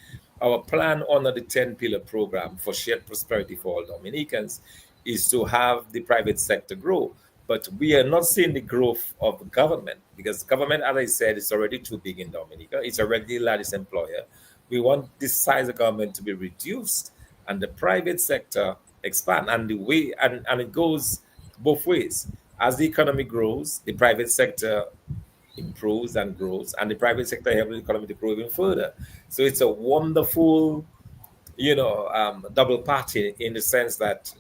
our plan under the 10 pillar program for shared prosperity for all Dominicans is to have the private sector grow. But we are not seeing the growth of the government because government, as I said, is already too big in Dominica. It's already the largest employer. We want this size of government to be reduced and the private sector expand. And and it goes both ways. As the economy grows, the private sector improves and grows, and the private sector helps the economy to grow even further. So it's a wonderful, double party in the sense that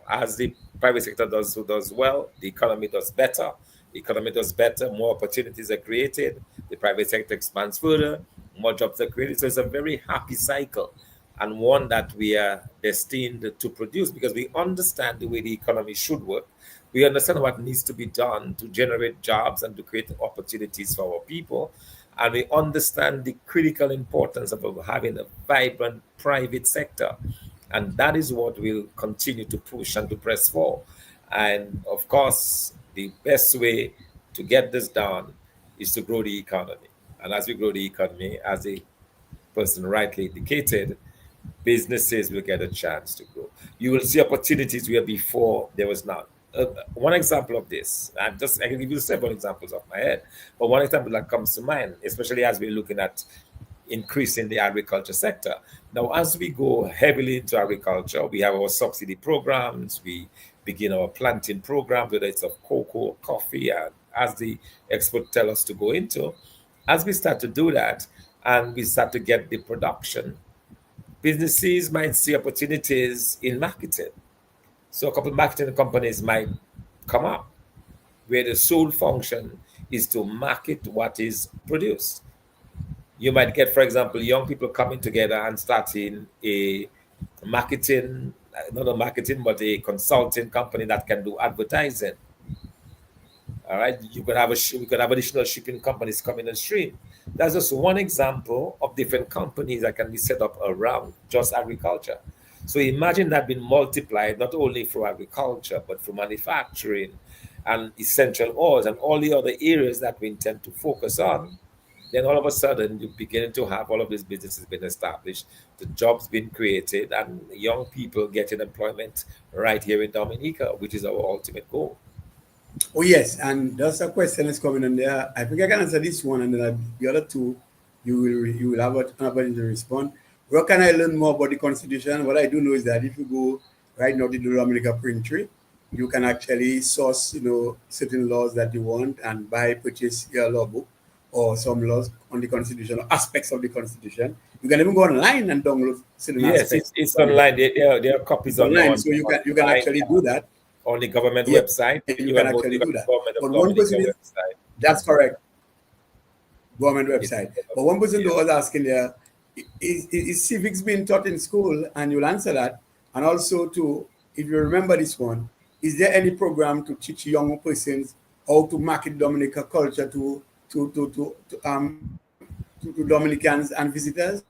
as the private sector does well, the economy does better. The economy does better, more opportunities are created. The private sector expands further, more jobs are created. So it's a very happy cycle, and one that we are destined to produce because we understand the way the economy should work. We understand what needs to be done to generate jobs and to create opportunities for our people. And we understand the critical importance of having a vibrant private sector. And that is what we'll continue to push and to press for. And of course, the best way to get this done is to grow the economy. And as we grow the economy, as the person rightly indicated, businesses will get a chance to grow. You will see opportunities where before there was none. One example of this, I can give you several examples off my head, but one example that comes to mind, especially as we're looking at increasing the agriculture sector. Now, as we go heavily into agriculture, we have our subsidy programs, we begin our planting program, whether it's of cocoa or coffee, and as the expert tell us to go into, as we start to do that and we start to get the production, businesses might see opportunities in marketing. So a couple of marketing companies might come up where the sole function is to market what is produced. You might get, for example, young people coming together and starting a marketing, not a marketing, but a consulting company that can do advertising. All right, you could have we could have additional shipping companies coming on stream. That's just one example of different companies that can be set up around just agriculture. So imagine that being multiplied not only for agriculture but for manufacturing and essential oils and all the other areas that we intend to focus on. Then all of a sudden you're beginning to have all of these businesses being established, the jobs being created, and young people getting employment right here in Dominica, which is our ultimate goal. Oh yes, and there's a question that's coming on there. I think I can answer this one, and then the other two, you will have an opportunity to respond. Where can I learn more about the Constitution? What I do know is that if you go right now to the Dominica Printry, you can actually source, certain laws that you want and buy, purchase your law book or some laws on the Constitution or aspects of the Constitution. You can even go online and download certain Yes, aspects it's online. There are copies on online, so you can online, actually do that. on the government Yeah, website. you can You can go actually to do the that. government But of one person Dominica is website. that's correct, government It's website. But one person yeah. though was asking there, is civics being taught in school? And you'll answer that. And also to, if you remember this one, is there any program to teach young persons how to market Dominica culture to Dominicans and visitors?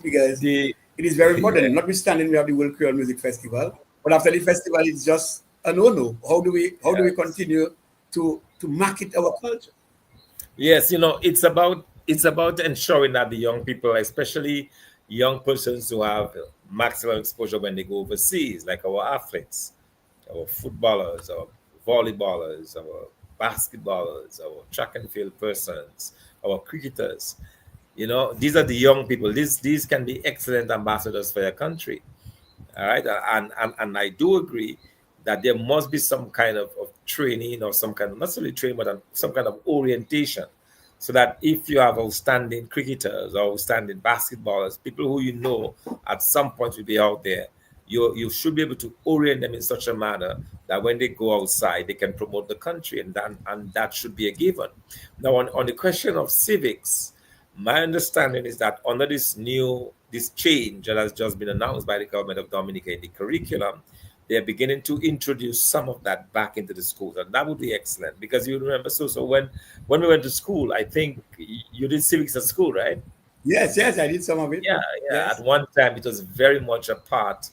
Because it is very important. The Notwithstanding we have the World yeah, Creole Music Festival, but after the festival it's just a no-no. How do we continue yes. to market our culture? Yes, it's about ensuring that the young people, especially young persons who have maximum exposure when they go overseas, like our athletes, our footballers, our volleyballers, our basketballers, our track and field persons, our cricketers. These are the young people. These can be excellent ambassadors for your country. All right. And I do agree that there must be some kind of training or some kind of, not necessarily training, but some kind of orientation. So that if you have outstanding cricketers or outstanding basketballers, people who at some point will be out there, you should be able to orient them in such a manner that when they go outside, they can promote the country, and that should be a given. Now, on the question of civics, my understanding is that under this change that has just been announced by the government of Dominica in the curriculum, they're beginning to introduce some of that back into the schools, and that would be excellent because you remember. So when we went to school, I think you did civics at school, right? Yes, I did some of it. Yeah, yeah. At Yes, one time, it was very much a part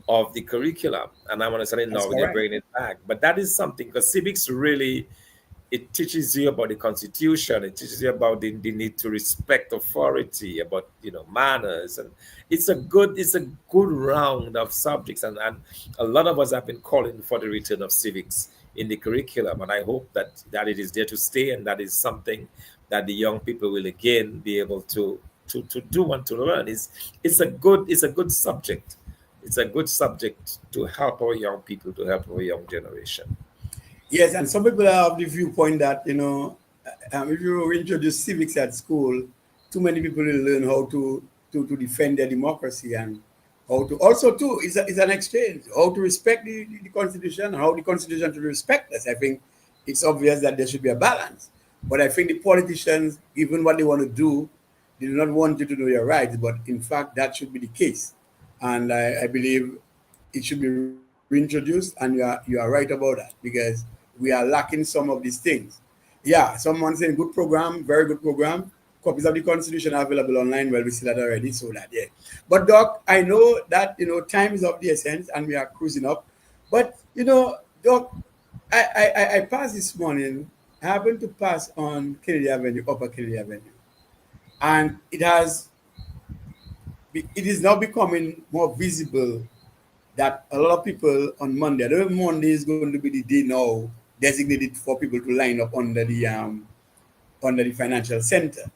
of the curriculum, and I'm understanding that's now they're correct. bringing it back. But that is something because civics really, it teaches you about the constitution, it teaches you about the need to respect authority, about manners, and it's a good round of subjects, and a lot of us have been calling for the return of civics in the curriculum, and I hope that it is there to stay, and that is something that the young people will again be able to do and to learn. It's a good subject. It's a good subject to help our young people, to help our young generation. Yes, and some people have the viewpoint that if you introduce civics at school, too many people will learn how to defend their democracy and how to also too it's an exchange how to respect the constitution and how the constitution to respect us. I think it's obvious that there should be a balance, but I think the politicians, even what they want to do, they do not want you to know your rights, but in fact that should be the case, and I believe it should be reintroduced, and you are right about that because we are lacking some of these things. Yeah, someone saying good program, very good program. Copies of the Constitution are available online. Well, we see that already, so that yeah. But Doc, I know that time is of the essence, and we are cruising up. But Doc, I passed this morning. I happened to pass on Kennedy Avenue, Upper Kennedy Avenue, and it is now becoming more visible that a lot of people on Monday, I don't know if Monday is going to be the day now designated for people to line up under the financial center.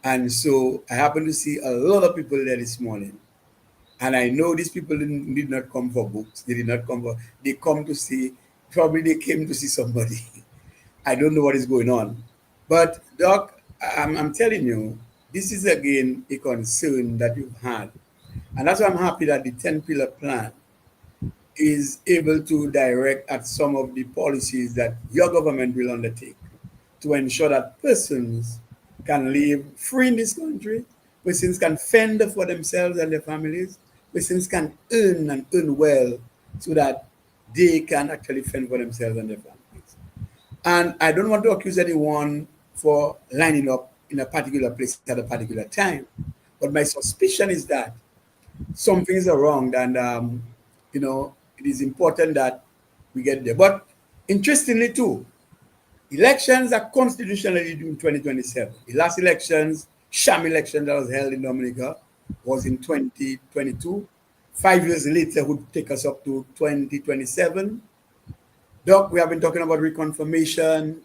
And so I happened to see a lot of people there this morning. And I know these people did not come for books. They did not come for, they come to see, probably they came to see somebody. I don't know what is going on. But, Doc, I'm telling you, this is again a concern that you've had. And that's why I'm happy that the 10 pillar plan is able to direct at some of the policies that your government will undertake to ensure that persons can live free in this country, persons can fend for themselves and their families, persons can earn and earn well so that they can actually fend for themselves and their families. And I don't want to accuse anyone for lining up in a particular place at a particular time, but my suspicion is that some things are wrong, and it is important that we get there. But interestingly, too, elections are constitutionally due in 2027. The last elections, sham election that was held in Dominica, was in 2022. 5 years later would take us up to 2027. Doc, we have been talking about reconfirmation.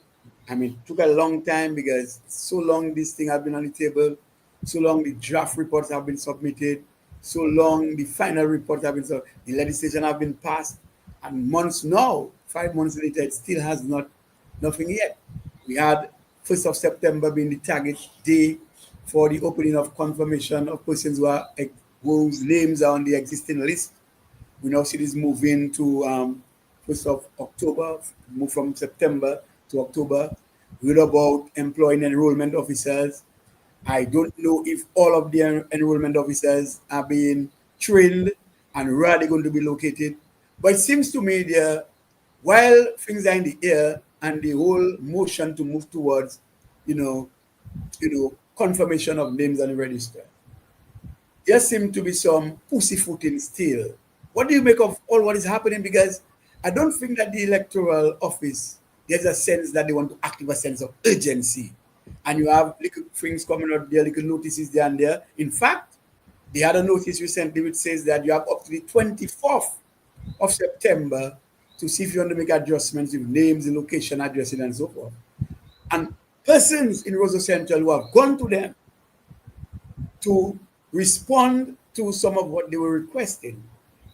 I mean, it took a long time because so long this thing has been on the table, so long the draft reports have been submitted, so long the final reports have been submitted, the legislation have been passed, and months now, 5 months later, it still has nothing yet. We had 1st of September being the target day for the opening of confirmation of persons whose names are on the existing list. We now see this moving to 1st of October, move from September to October. We read about employing enrollment officers. I don't know if all of the enrollment officers are being trained and where they're going to be located. But it seems to me while things are in the air and the whole motion to move towards, you know, confirmation of names on the register, there seems to be some pussyfooting still. What do you make of all what is happening? Because I don't think that the electoral office, there's a sense that they want to active a sense of urgency. And you have little things coming out there, little notices there and there. In fact, they had a notice recently which says that you have up to the 24th of September to see if you want to make adjustments with names, location, addressing, and so forth. And persons in Rosa Central who have gone to them to respond to some of what they were requesting,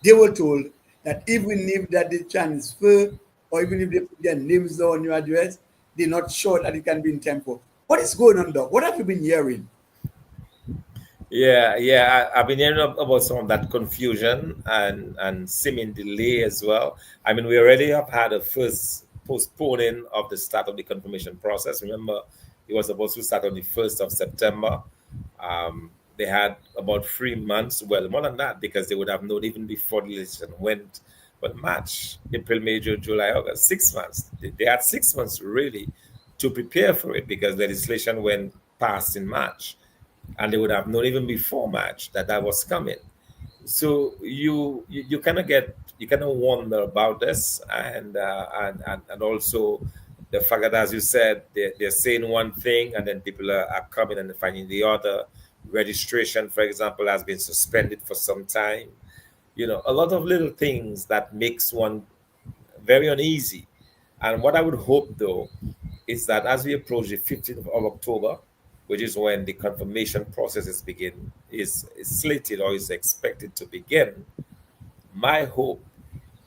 they were told that even if that they transfer or even if they put their names down on your address, they're not sure that it can be in tempo. What is going on, Doc? What have you been hearing? I've been hearing about some of that confusion and seeming delay as well. I mean, we already have had a first postponing of the start of the confirmation process. Remember, it was supposed to start on the 1st of September. They had about 3 months, well, more than that, because they would have known even before the election went. But March, April, May, June, July, August, 6 months. They had 6 months really to prepare for it because legislation went past in March, and they would have known even before March that was coming. So you kind of wonder about this, and also the fact that, as you said, they're saying one thing and then people are coming and finding the other. Registration, for example, has been suspended for some time. A lot of little things that makes one very uneasy. And what I would hope, though, is that as we approach the 15th of October, which is when the confirmation processes is slated or is expected to begin, my hope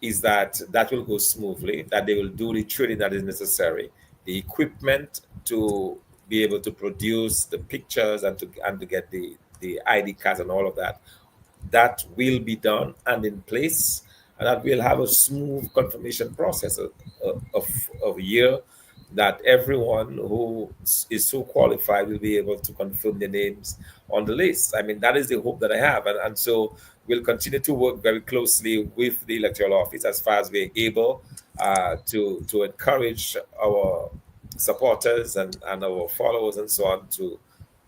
is that will go smoothly, that they will do the training that is necessary, the equipment to be able to produce the pictures and to get the ID cards and all of that. That will be done and in place, and that we'll have a smooth confirmation process of a year that everyone who is so qualified will be able to confirm their names on the list. I mean, that is the hope that I have. And so we'll continue to work very closely with the electoral office as far as we're able to encourage our supporters and our followers and so on to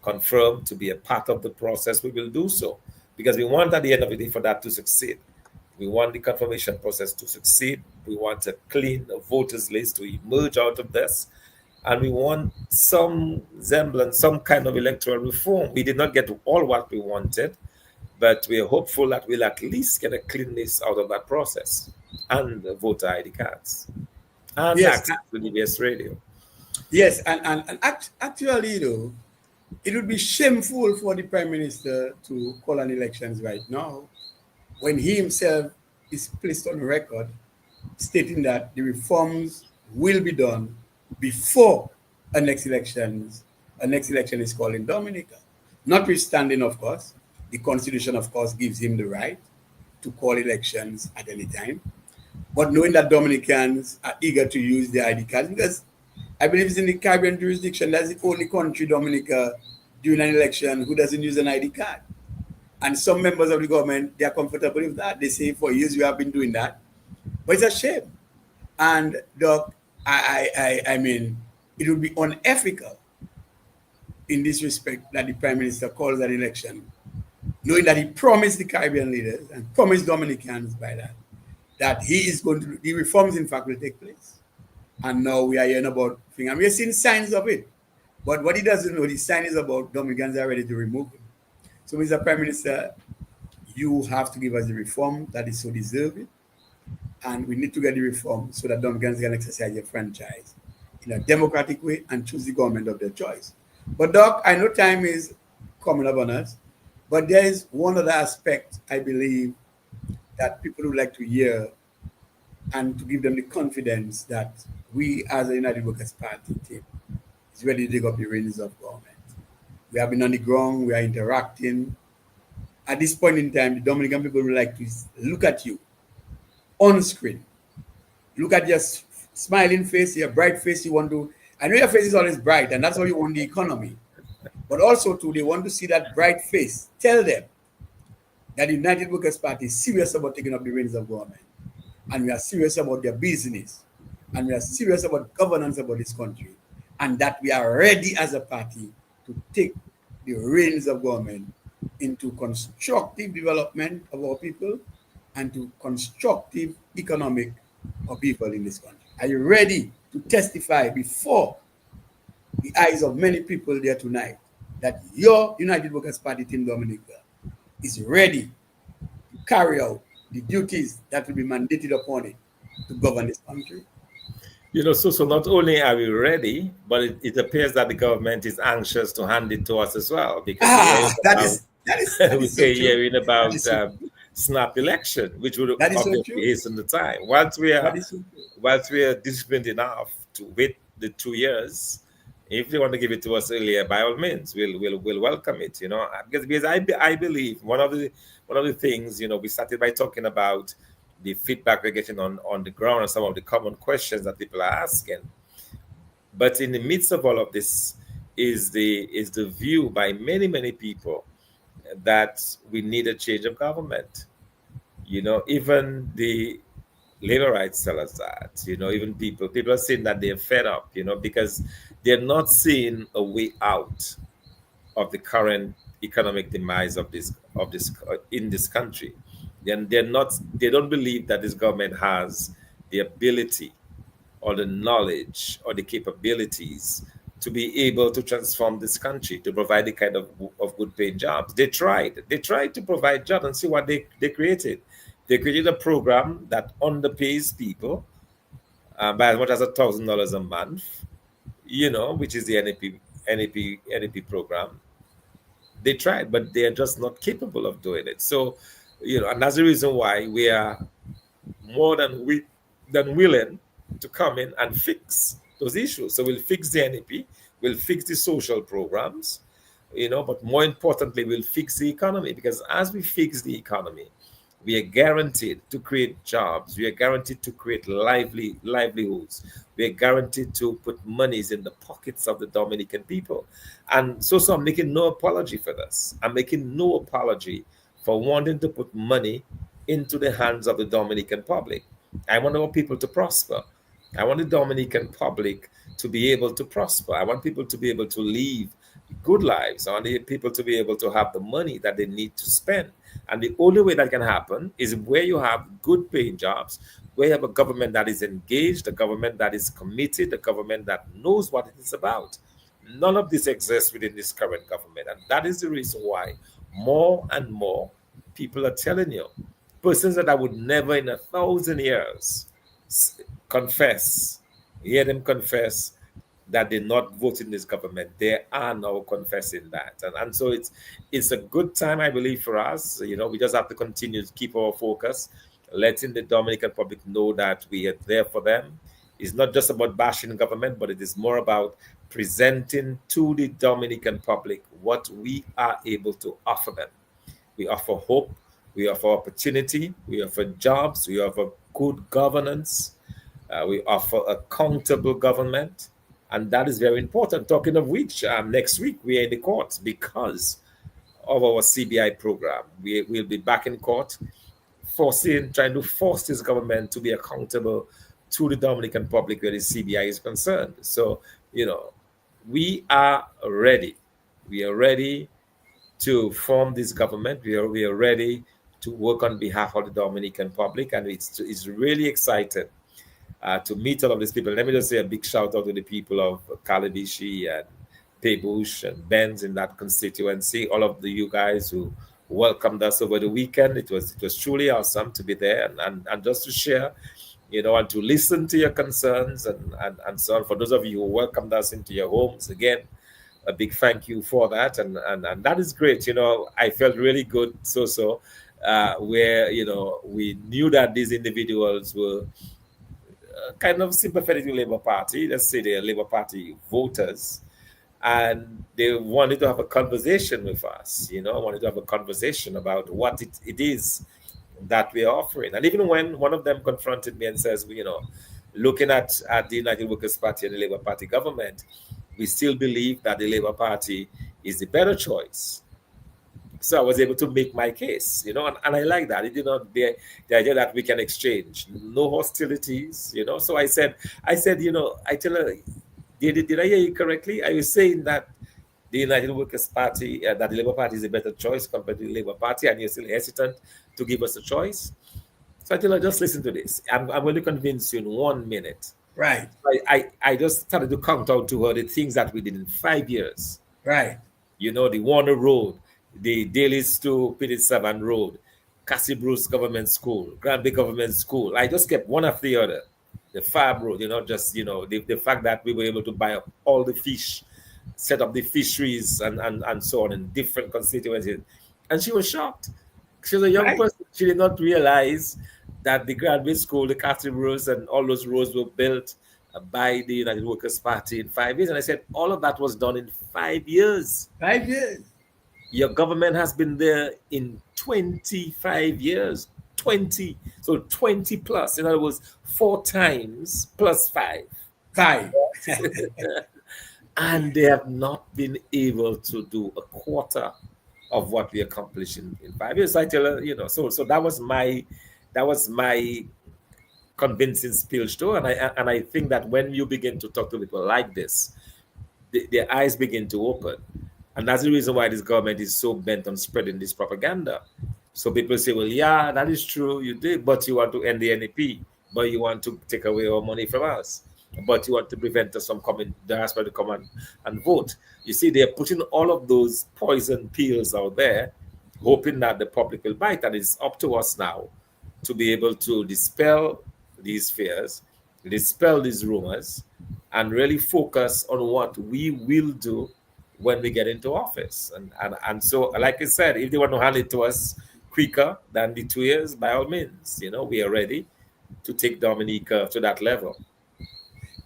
confirm, to be a part of the process. We will do so because we want at the end of the day for that to succeed. We want the confirmation process to succeed. We want a clean voters list to emerge out of this. and we want some semblance, some kind of electoral reform. We did not get all what we wanted, but we are hopeful that we'll at least get a clean list out of that process, and the voter ID cards, and Yes, access to DBS radio. yes, actually, though, it would be shameful for the Prime Minister to call an elections right now when he himself is placed on record stating that the reforms will be done before a next elections. A next election is called in Dominica. Notwithstanding, of course, the Constitution, of course, gives him the right to call elections at any time. But knowing that Dominicans are eager to use their ID cards, because I believe it's in the Caribbean jurisdiction, that's the only country, Dominica, during an election who doesn't use an ID card. And some members of the government, they are comfortable with that. They say for years we have been doing that. But it's a shame. And Doc, I mean, it would be unethical in this respect that the Prime Minister calls that election, knowing that he promised the Caribbean leaders and promised Dominicans by that he is going to, the reforms in fact will take place. And now we are hearing about things, and we are seeing signs of it. But what he doesn't know, the sign is about Dominicans are ready to remove him. So, Mr. Prime Minister, you have to give us the reform that is so deserving. And we need to get the reform so that Dominicans can exercise their franchise in a democratic way and choose the government of their choice. But, Doc, I know time is coming up on us, but there is one other aspect, I believe, that people would like to hear and to give them the confidence that we as a United Workers' Party team is ready to take up the reins of government. We have been on the ground, we are interacting. At this point in time, the Dominican people would like to look at you on screen. Look at your smiling face, your bright face. You want to, I know your face is always bright, and that's how you want the economy. But also, too, they want to see that bright face. Tell them that the United Workers' Party is serious about taking up the reins of government. And we are serious about their business. And we are serious about governance about this country. And that we are ready as a party to take the reins of government into constructive development of our people and to constructive economic of people in this country. Are you ready to testify before the eyes of many people there tonight that your United Workers' Party team Dominica is ready to carry out the duties that will be mandated upon it to govern this country? So not only are we ready, but it appears that the government is anxious to hand it to us as well, because That is that we're is so true. hearing That about is so true. snap election, which would That is so obviously true. hasten the time. Once we That are is so true. once we are disciplined enough to wait the 2 years, if they want to give it to us earlier, by all means, we'll welcome it. Because I believe one of the things, we started by talking about the feedback we're getting on the ground and some of the common questions that people are asking. But in the midst of all of this is the view by many people that we need a change of government. Even the labor rights tell us that. Even people are saying that they're fed up. Because they're not seeing a way out of the current economic demise of this in this country. Then they don't believe that this government has the ability or the knowledge or the capabilities to be able to transform this country, to provide the kind of good paying jobs. They tried to provide jobs, and see what they created. They created a program that underpays people by as much as $1,000 a month, which is the NAP program. They tried, but they are just not capable of doing it. So, and that's the reason why we are more than willing to come in and fix those issues. So we'll fix the NEP, we'll fix the social programs, but more importantly, we'll fix the economy, because as we fix the economy, we are guaranteed to create jobs. We are guaranteed to create livelihoods. We are guaranteed to put monies in the pockets of the Dominican people. And so I'm making no apology for this. I'm making no apology for wanting to put money into the hands of the Dominican public. I want our people to prosper. I want the Dominican public to be able to prosper. I want people to be able to live good lives. I want the people to be able to have the money that they need to spend. And the only way that can happen is where you have good paying jobs, We have a government that is engaged, a government that is committed, a government that knows what it is about. None of this exists within this current government. And that is the reason why more and more people are telling you, persons that I would never in 1,000 years confess, hear them confess that did not vote in this government, they are now confessing that. And so it's a good time, I believe, for us. We just have to continue to keep our focus, letting the Dominican public know that we are there for them. It's not just about bashing government, but it is more about presenting to the Dominican public what we are able to offer them. We offer hope, we offer opportunity, we offer jobs, we offer good governance, we offer accountable government, and that is very important. Talking of which, next week we are in the courts because of our CBI program. We will be back in court, trying to force this government to be accountable to the Dominican public where the CBI is concerned. So, we are ready. We are ready to form this government. We are ready to work on behalf of the Dominican public, and it's really exciting to meet all of these people. Let me just say a big shout out to the people of Calabishi and Pebush and Benz in that constituency. All of you guys who welcomed us over the weekend. It was truly awesome to be there and just to share, and to listen to your concerns and so on. For those of you who welcomed us into your homes, again, a big thank you for that. And that is great. I felt really good where, we knew that these individuals were kind of sympathetic to Labour Party. Let's say they're Labour Party voters, and they wanted to have a conversation with us. Wanted to have a conversation about what it is that we're offering. And even when one of them confronted me and says, looking at the United Workers' Party and the Labour Party government, we still believe that the Labour Party is the better choice. So I was able to make my case, and I like that. The idea that we can exchange, no hostilities, So I said, I tell her, did I hear you correctly? Are you saying that the United Workers' Party, that the Labour Party is a better choice compared to the Labour Party, and you're still hesitant to give us a choice? So I tell her, just listen to this. I'm going to convince you in 1 minute. Right. I just started to count out to her the things that we did in 5 years. Right. The Warner Road, the Dailies to P7 Road, Cassie Bruce Government School, Granby Government School. I just kept one after the other. The Farm Road, the fact that we were able to buy up all the fish, set up the fisheries and so on in different constituencies. And she was shocked. She was a young person. She did not realize that the Granby School, the Cassie Bruce, and all those roads were built by the United Workers' Party in 5 years. And I said, all of that was done in 5 years. 5 years. Your government has been there in 25 years. 20. So 20 plus. In other words, 4 times plus 5. 5. And they have not been able to do a quarter of what we accomplished in 5 years. So I tell her, so that was my convincing speech too. And I think that when you begin to talk to people like this, their eyes begin to open. And that's the reason why this government is so bent on spreading this propaganda. So people say, well, yeah, that is true, you did, but you want to end the NEP, but you want to take away our money from us, but you want to prevent us from coming, diaspora to come and vote. You see, they're putting all of those poison pills out there, hoping that the public will bite. And it's up to us now to be able to dispel these fears, dispel these rumors, and really focus on what we will do when we get into office. And so, like I said, if they want to hand it to us quicker than the 2 years, by all means, we are ready to take Dominica to that level.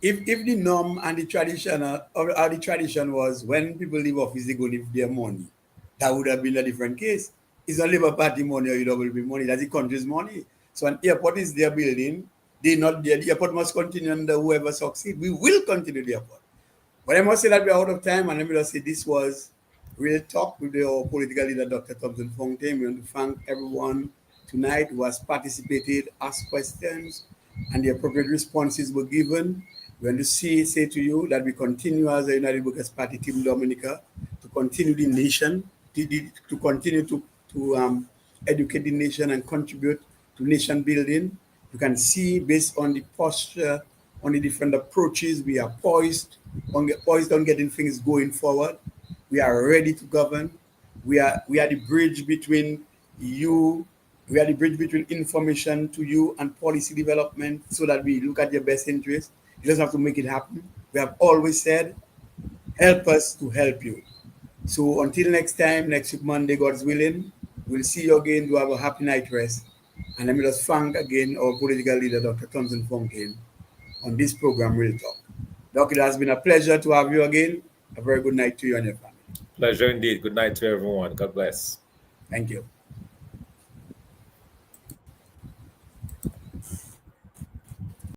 If the norm and the tradition or the tradition was when people leave office, they go leave their money, that would have been a different case. It's not Labour Party money or UWP money, that's the country's money. So an airport is their building, they not there. The airport must continue under whoever succeeds. We will continue the airport. But I must say that we're out of time, and let me just say this was real talk with our political leader, Dr. Thomson Fontaine. We want to thank everyone tonight who has participated, asked questions, and the appropriate responses were given. We want to say to you that we continue as a United Workers Party Team Dominica to continue the nation, to continue to educate the nation and contribute to nation building. You can see based on the posture, on the different approaches, we are poised on getting things going forward. We are ready to govern. We are the bridge between you. We are the bridge between information to you and policy development so that we look at your best interest. You just have to make it happen. We have always said, help us to help you. So until next time, next week, Monday, God's willing, we'll see you again. Do have a happy night rest. And let me just thank again our political leader, Dr. Thomson Fontaine, on this program, Real Talk. Doc, it has been a pleasure to have you again. A very good night to you and your family. Pleasure indeed. Good night to everyone. God bless. Thank you.